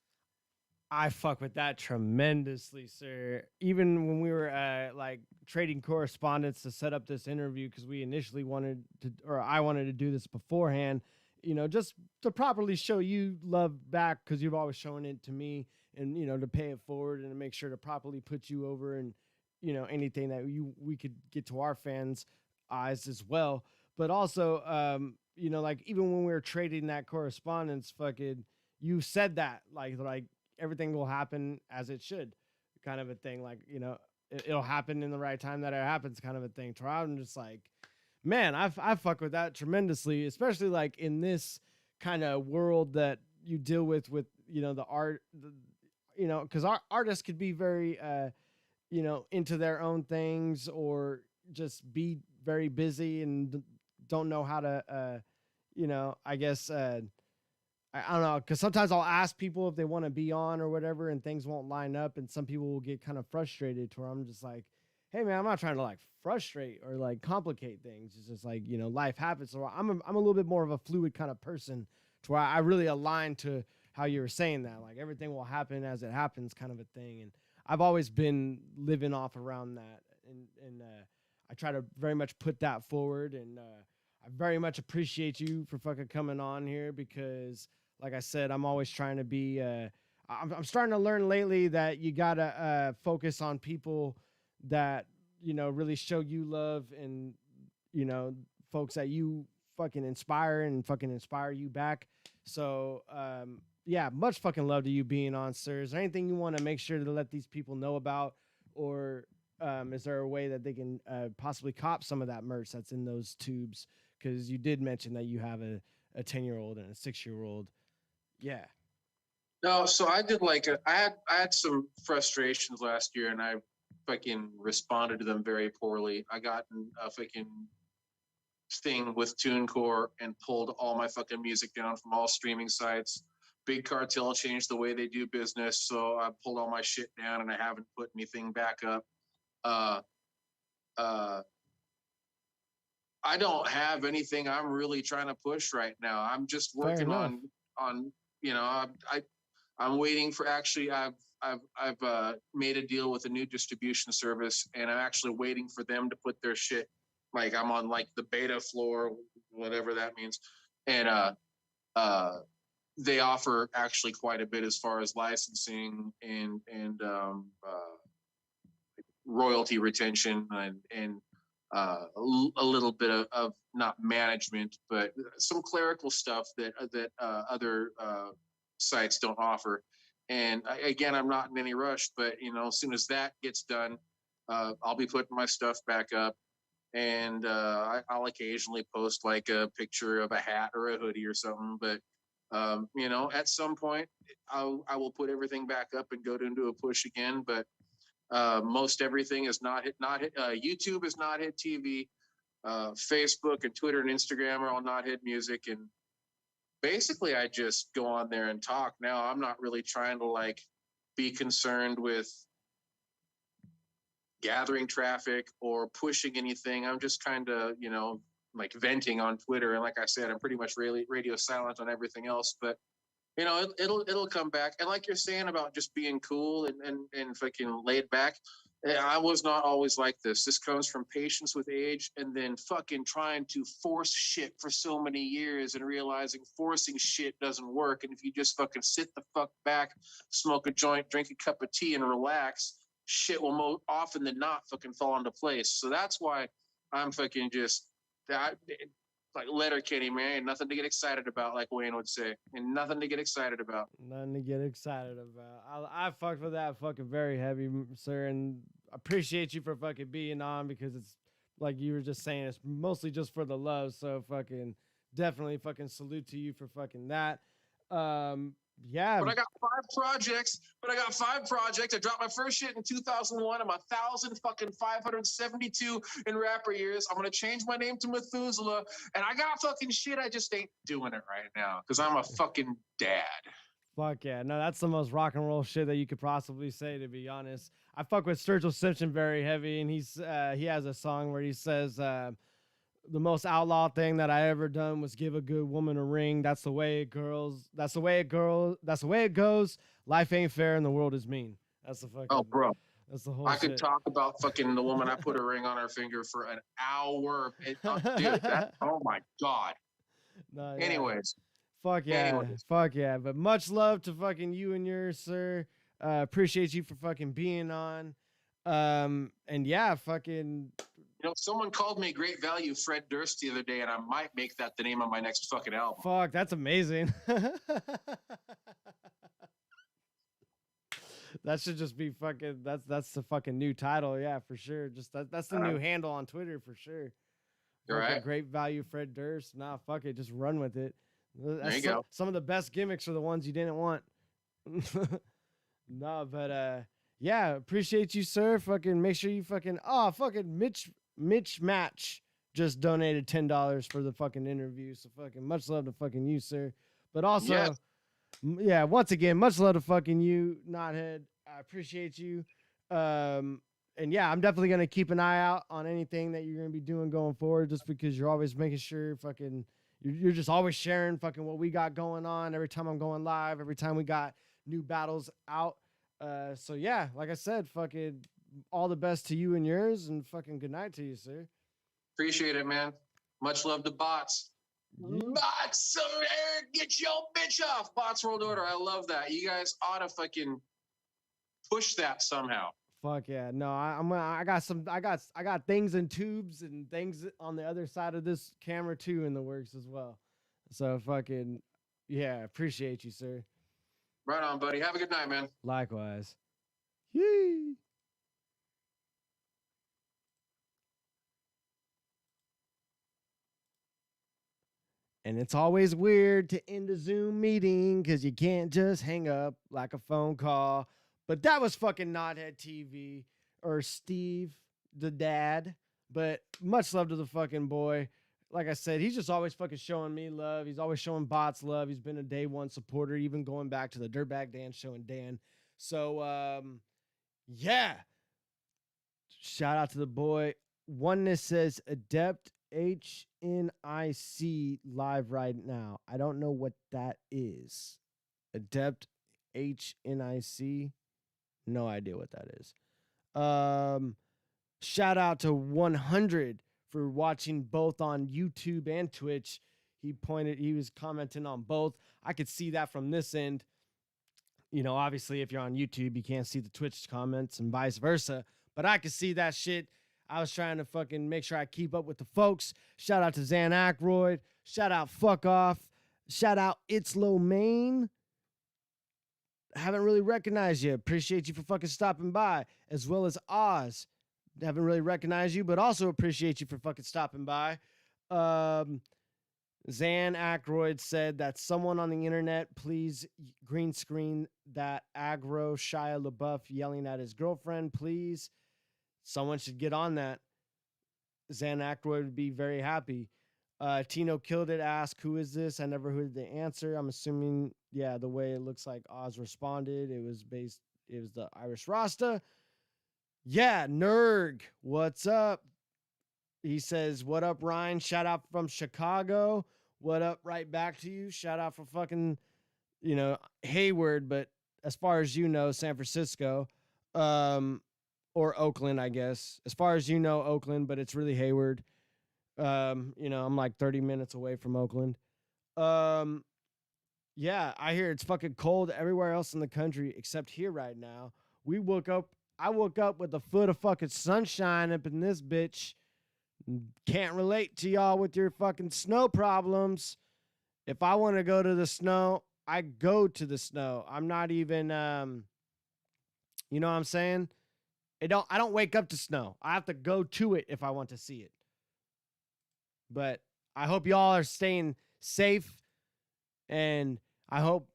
I fuck with that tremendously, sir. Even when we were like trading correspondence to set up this interview, because we initially wanted to, or I wanted to do this beforehand, you know, just to properly show you love back, because you've always shown it to me, and you know, to pay it forward and to make sure to properly put you over, and you know, anything that we could get to our fans' eyes as well. But also, you know, like even when we were trading that correspondence, fucking, you said that like everything will happen as it should, kind of a thing. Like, you know, it'll happen in the right time that it happens, kind of a thing. To where I'm just like, man, I fuck with that tremendously, especially like in this kind of world that you deal with, you know, the art, you know, because our artists could be very, you know, into their own things or just be very busy and don't know how to, you know, I guess, I don't know, because sometimes I'll ask people if they want to be on or whatever, and things won't line up, and some people will get kind of frustrated to where I'm just like, hey man, I'm not trying to like frustrate or like complicate things. It's just like, you know, life happens. So I'm a little bit more of a fluid kind of person to where I really align to how you were saying that, like everything will happen as it happens, kind of a thing. And I've always been living off around that, and I try to very much put that forward, and I very much appreciate you for fucking coming on here because, like I said, I'm always trying to be. I'm starting to learn lately that you gotta focus on people that, you know, really show you love, and, you know, folks that you fucking inspire and fucking inspire you back. So yeah, much fucking love to you being on, sir. Is there anything you want to make sure to let these people know about, or is there a way that they can possibly cop some of that merch that's in those tubes? Because you did mention that you have a 10-year-old and a 6-year-old. Yeah. No, so I did like I had some frustrations last year, and I fucking responded to them very poorly. I got a fucking thing with TuneCore and pulled all my fucking music down from all streaming sites. Big Cartel changed the way they do business, so I pulled all my shit down, and I haven't put anything back up. I don't have anything I'm really trying to push right now. I'm just working on you know, I'm waiting for, actually I've made a deal with a new distribution service, and I'm actually waiting for them to put their shit, like I'm on like the beta floor, whatever that means. And they offer actually quite a bit as far as licensing and royalty retention and a little bit of not management, but some clerical stuff that other sites don't offer. And again, I'm not in any rush, but you know, as soon as that gets done, I'll be putting my stuff back up, and I'll occasionally post like a picture of a hat or a hoodie or something. But you know, at some point, I will put everything back up and go into a push again. But most everything is not hit. YouTube is not hit TV. Facebook and Twitter and Instagram are all not hit music. And basically, I just go on there and talk. Now, I'm not really trying to like be concerned with gathering traffic or pushing anything. I'm just kind of, you know, like venting on Twitter. And like I said, I'm pretty much radio silent on everything else. But you know, it'll come back. And like you're saying about just being cool and fucking laid back, I was not always like this. This comes from patience with age, and then fucking trying to force shit for so many years and realizing forcing shit doesn't work. And if you just fucking sit the fuck back, smoke a joint, drink a cup of tea, and relax, shit will more often than not fucking fall into place. So that's why I'm fucking just that. Like Letterkenny, man, ain't nothing to get excited about, like Wayne would say, and nothing to get excited about. Nothing to get excited about. I fucked with that fucking very heavy, sir, and appreciate you for fucking being on, because it's like you were just saying, it's mostly just for the love. So fucking definitely fucking salute to you for fucking that. Yeah. But I got 5 projects. I dropped my first shit in 2001. I'm 1,572 in rapper years. I'm gonna change my name to Methuselah, and I got fucking shit. I just ain't doing it right now because I'm a fucking dad. Fuck yeah. No, that's the most rock and roll shit that you could possibly say, to be honest. I fuck with Sturgill Simpson very heavy, and he has a song where he says, the most outlaw thing that I ever done was give a good woman a ring. That's the way it goes. That's the way it goes. Life ain't fair and the world is mean. That's the fucking. Oh, bro. That's the whole. I could talk about fucking the woman I put a ring on her finger for an hour. Dude, oh my god. No, yeah. Anyways. Fuck yeah. Fuck yeah. But much love to fucking you and yours, sir. Appreciate you for fucking being on. And yeah, fucking. You know, someone called me Great Value Fred Durst the other day, and I might make that the name of my next fucking album. Fuck, that's amazing. That should just be fucking. That's the fucking new title. Yeah, for sure. Just that's the new handle on Twitter for sure. You're Fucking right. great value, Fred Durst. Nah, fuck it. Just run with it. There you go. Some of the best gimmicks are the ones you didn't want. No, but yeah, appreciate you, sir. Fucking make sure you fucking Mitch Match just donated $10 for the fucking interview. So fucking much love to fucking you, sir. But also, Yes. yeah, once again, much love to fucking you, Knothead. I appreciate you. And yeah, I'm definitely gonna keep an eye out on anything that you're gonna be doing going forward, just because you're always making sure fucking you're just always sharing fucking what we got going on every time I'm going live, every time we got new battles out. So yeah, like I said, fucking all the best to you and yours, and fucking good night to you, sir. Appreciate it, man. Much love to BOTZ. BOTZ, Eric, get your bitch off. BOTZ World Order. I love that. You guys ought to fucking push that somehow. Fuck yeah. No, I got things in tubes and things on the other side of this camera too in the works as well. So fucking yeah, appreciate you, sir. Right on, buddy. Have a good night, man. Likewise. Yee. And it's always weird to end a Zoom meeting because you can't just hang up like a phone call. But that was fucking KnotheadTV or Steve, the dad. But much love to the fucking boy. Like I said, he's just always fucking showing me love. He's always showing BOTZ love. He's been a day one supporter, even going back to the Dirtbag Dan show and Dan. So, yeah. Shout out to the boy. Oneness says Adept HNIC live right now. I don't know what that is. Adept HNIC. No idea what that is. Shout out to 100 for watching both on YouTube and Twitch. He was commenting on both. I could see that from this end. You know, obviously, if you're on YouTube, you can't see the Twitch comments and vice versa. But I could see that shit. I was trying to fucking make sure I keep up with the folks. Shout out to Zan Aykroyd. Shout out Fuck Off. Shout out It's Low Main. Haven't really recognized you. Appreciate you for fucking stopping by. As well as Oz. Haven't really recognized you, but also appreciate you for fucking stopping by. Zan Aykroyd said that someone on the internet please green screen that aggro Shia LaBeouf yelling at his girlfriend, please. Someone should get on that. Zan Aykroyd would be very happy. Tino Killed It asked, who is this? I never heard the answer. I'm assuming, yeah, the way it looks like Oz responded, it was the Irish Rasta. Yeah, Nerg, what's up? He says, what up, Ryne? Shout out from Chicago. What up, right back to you. Shout out for fucking, Hayward, but as far as you know, San Francisco. Or Oakland, I guess. As far as you know, Oakland, but it's really Hayward. I'm like 30 minutes away from Oakland. Yeah, I hear it's fucking cold everywhere else in the country except here right now. I woke up with a foot of fucking sunshine up in this bitch. Can't relate to y'all with your fucking snow problems. If I want to go to the snow, I go to the snow. I'm not even, you know what I'm saying? I don't wake up to snow. I have to go to it if I want to see it. But I hope y'all are staying safe. And I hope,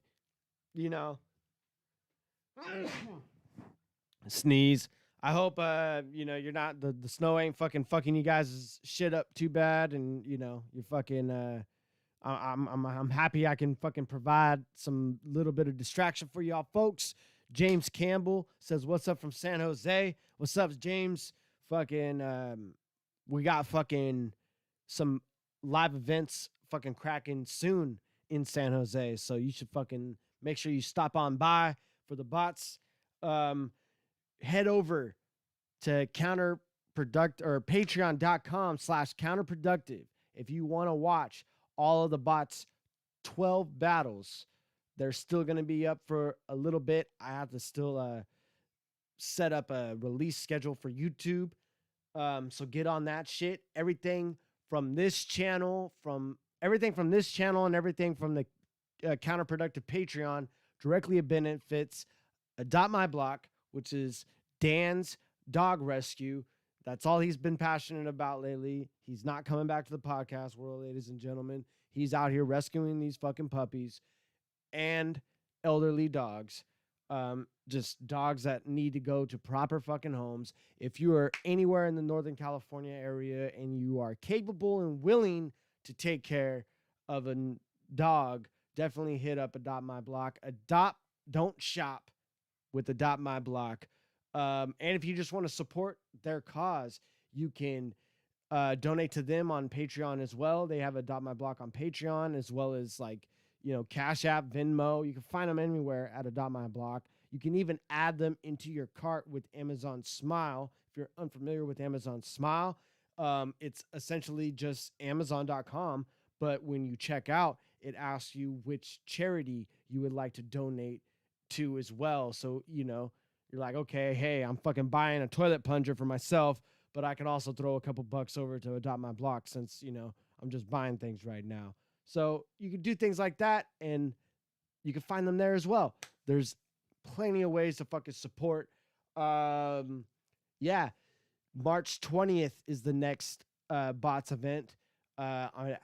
sneeze. I hope, you're not, the snow ain't fucking you guys' shit up too bad. And, you're fucking, I'm happy I can fucking provide some little bit of distraction for y'all folks. James Campbell says, what's up from San Jose? What's up, James? Fucking, we got fucking some live events fucking cracking soon in San Jose. So you should fucking make sure you stop on by for the bots. Head over to patreon.com/counterproductive if you want to watch all of the bots 12 battles. They're still going to be up for a little bit. I have to still set up a release schedule for YouTube. So get on that shit. Everything from this channel and everything from the Counterproductive Patreon directly benefits Adopt My Block, which is Dan's dog rescue. That's all he's been passionate about lately. He's not coming back to the podcast world, ladies and gentlemen. He's out here rescuing these fucking puppies and elderly dogs. Just dogs that need to go to proper fucking homes. If you are anywhere in the Northern California area and you are capable and willing to take care of a dog, definitely hit up Adopt My Block. Don't shop with Adopt My Block. And if you just want to support their cause, you can donate to them on Patreon as well. They have Adopt My Block on Patreon, as well as Cash App, Venmo. You can find them anywhere at Adopt My Block. You can even add them into your cart with Amazon Smile. If you're unfamiliar with Amazon Smile, it's essentially just Amazon.com. But when you check out, it asks you which charity you would like to donate to as well. So, you're like, okay, hey, I'm fucking buying a toilet plunger for myself, but I can also throw a couple bucks over to Adopt My Block since, I'm just buying things right now. So you can do things like that, and you can find them there as well. There's plenty of ways to fucking support. Yeah. March 20th is the next BOTZ event. I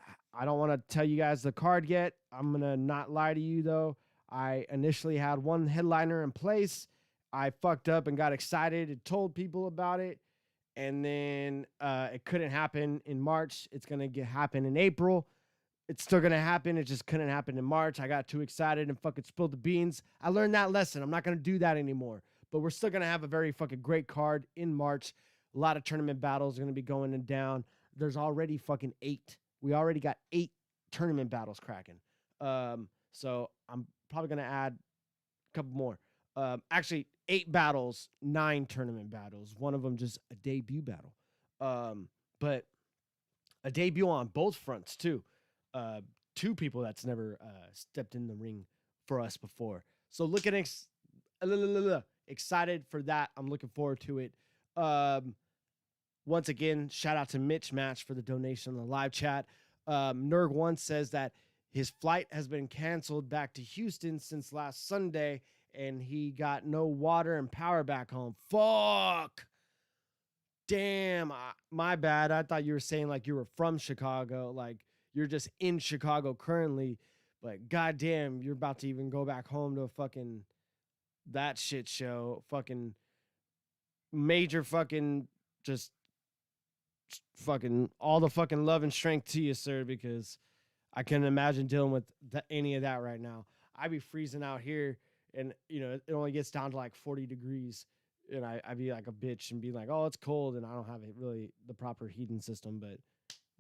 don't want to tell you guys the card yet. I'm going to not lie to you, though. I initially had one headliner in place. I fucked up and got excited and told people about it. And then it couldn't happen in March. It's going to happen in April. It's still going to happen. It just couldn't happen in March. I got too excited and fucking spilled the beans. I learned that lesson. I'm not going to do that anymore. But we're still going to have a very fucking great card in March. A lot of tournament battles are going to be going down. There's already fucking 8. We already got 8 tournament battles cracking. So I'm probably going to add a couple more. Actually, 8 battles, 9 tournament battles. One of them just a debut battle. But a debut on both fronts, too. 2 people that's never stepped in the ring for us before. So excited for that. I'm looking forward to it. Once again, shout out to Mitch Match for the donation in the live chat. Nerg1 says that his flight has been canceled back to Houston since last Sunday, and he got no water and power back home. Fuck. Damn, my bad. I thought you were saying like you were from Chicago, like you're just in Chicago currently, but goddamn, you're about to even go back home to a fucking that shit show. Fucking major fucking just fucking all the fucking love and strength to you, sir, because I couldn't imagine dealing with any of that right now. I'd be freezing out here, and it only gets down to like 40 degrees, and I'd be like a bitch and be like, oh, it's cold, and I don't have really the proper heating system,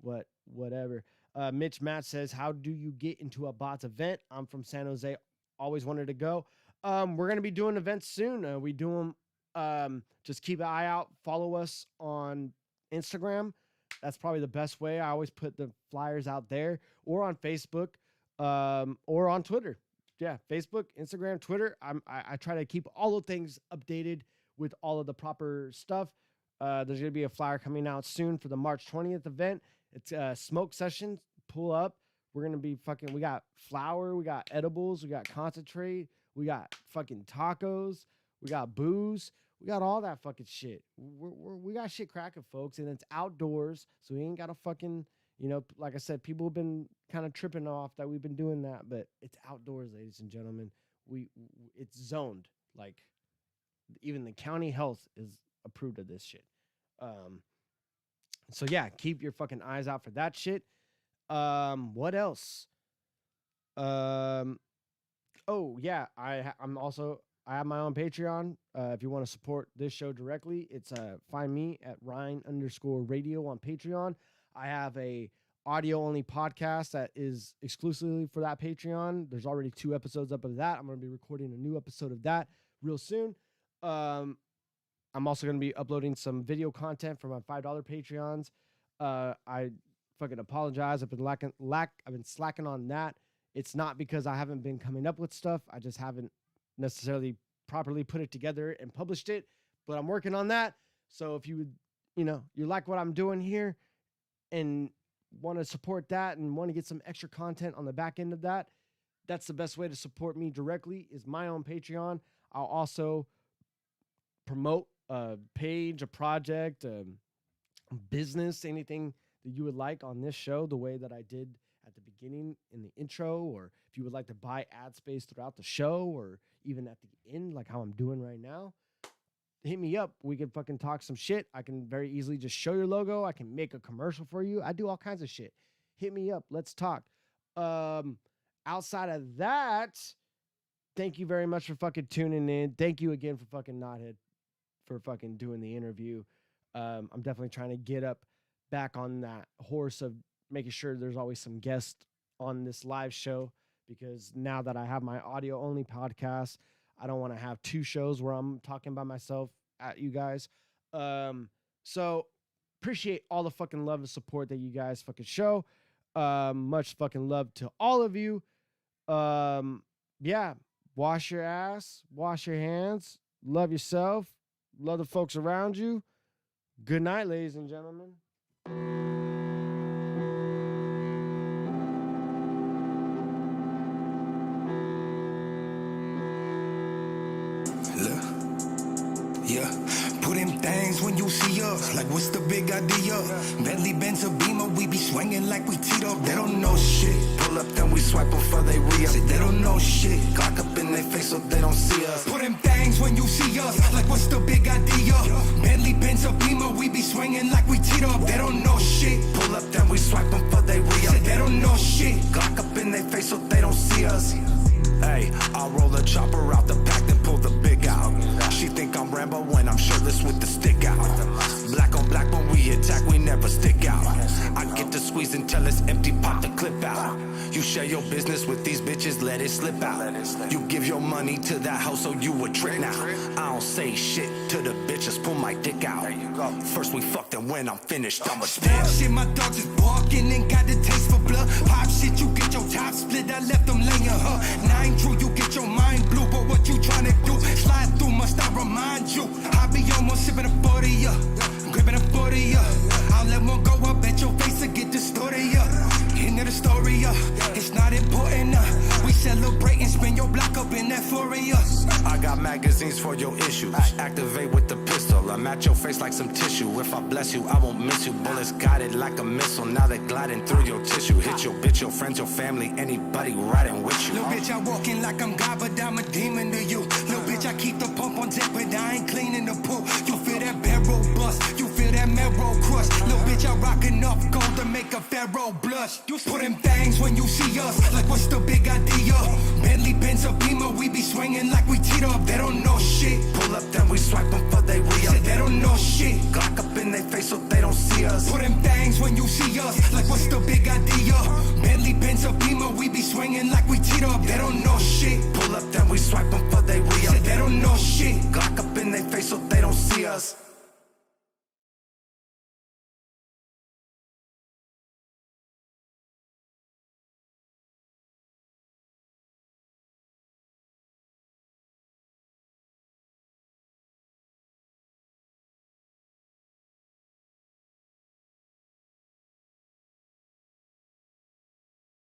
but whatever. Mitch Matt says, how do you get into a BOTZ event? I'm from San Jose, always wanted to go. We're gonna be doing events soon. We do them. Just keep an eye out. Follow us on Instagram. That's probably the best way. I always put the flyers out there, or on Facebook, or on Twitter. Yeah, Facebook, Instagram, Twitter. I try to keep all the things updated with all of the proper stuff. There's going to be a flyer coming out soon for the March 20th event. It's a smoke session. Pull up. We're going to be we got flour, we got edibles, we got concentrate, we got fucking tacos, we got booze. We got all that fucking shit. We got shit cracking, folks, and it's outdoors, so we ain't got to fucking, like I said, people have been kind of tripping off that we've been doing that, but it's outdoors, ladies and gentlemen. It's zoned. Like, even the county health is approved of this shit. So yeah, keep your fucking eyes out for that shit. What else? Oh yeah, I have my own Patreon. If you want to support this show directly, it's find me at Ryne_radio on Patreon. I have a audio-only podcast that is exclusively for that Patreon. There's already 2 episodes up of that. I'm going to be recording a new episode of that real soon. I'm also going to be uploading some video content for my $5 Patreons. I fucking apologize. I've been slacking on that. It's not because I haven't been coming up with stuff. I just haven't necessarily properly put it together and published it, but I'm working on that. So if you would, you like what I'm doing here and want to support that and want to get some extra content on the back end of that, that's the best way to support me directly is my own Patreon. I'll also promote a page, a project, a business, anything that you would like on this show, the way that I did at the beginning in the intro, or if you would like to buy ad space throughout the show, or even at the end, like how I'm doing right now, hit me up. We can fucking talk some shit. I can very easily just show your logo. I can make a commercial for you. I do all kinds of shit. Hit me up. Let's talk. Outside of that, thank you very much for fucking tuning in. Thank you again for fucking Knothead for fucking doing the interview. I'm definitely trying to get up back on that horse of making sure there's always some guests on this live show, because now that I have my audio only podcast, I don't want to have two shows where I'm talking by myself at you guys. So appreciate all the fucking love and support that you guys fucking show. Much fucking love to all of you. Yeah, wash your ass, wash your hands, love yourself, love the folks around you. Good night, ladies and gentlemen. Yeah, put in things when you see us. Like, what's the big idea? Bentley, Benz, or Beamer, we be swinging like we teed up. They don't know shit. Pull up, then we swipe before they re-up. Say they don't know shit. Glock up in their face so they don't see us. Put in things when you see us. Like, what's the big idea? Bentley, Benz, or Beamer, we be swinging like we teed up. They don't know shit. Pull up, then we swipe before they re-up. Say they don't know shit. Glock up in their face so they don't see us. Hey, I'll roll a chopper out the pack, then pull the big out. She think I'm Rambo when I'm shirtless with the stick out. Black on black when we attack, we never stick out. I get to squeeze until it's empty, pop the clip out. You share your business with these bitches, let it slip out. You give your money to that hoe, so you a trick now. I don't say shit to the bitches, pull my dick out. First we fucked, and when I'm finished, I'ma spit. Shit, my dogs is barking and got the taste for blood. Pop shit, you get your top split, I left them laying her. 9 true, you get your mind blue, but what you tryna do? Slide through, must I remind you? I be almost sipping a 40, yeah. Gripping a 40, yeah. I'll let one go up at your face and get distorted, yeah. End of the story, yeah. It's not important, we celebrate and spin your block up in that furia. I got magazines for your issues. Activate with the pistol. I'm at your face like some tissue. If I bless you, I won't miss you. Bullets guided like a missile. Now they're gliding through your tissue. Hit your bitch, your friends, your family, anybody riding with you. Little bitch, I walking like I'm God, but I'm a demon to you. Little bitch, I keep the pump on deck, but I ain't cleaning the pool. You feel that barrel bust, you feel that marrow crush. Little bitch, I rock enough gold to make a pharaoh blush. You put in things when you see us. Like, what's the big idea? Bentley, Benz, or Beamer, we be swinging like we teed up. They don't know shit. Pull up, then we swipe them for they re-up. They don't know shit. Glock up in their face so they don't see us. Put in things when you see us. Like, what's the big idea? Bentley, Benz, or Beamer, we be swinging like we teed up. They don't know shit. Pull up, then we swipe them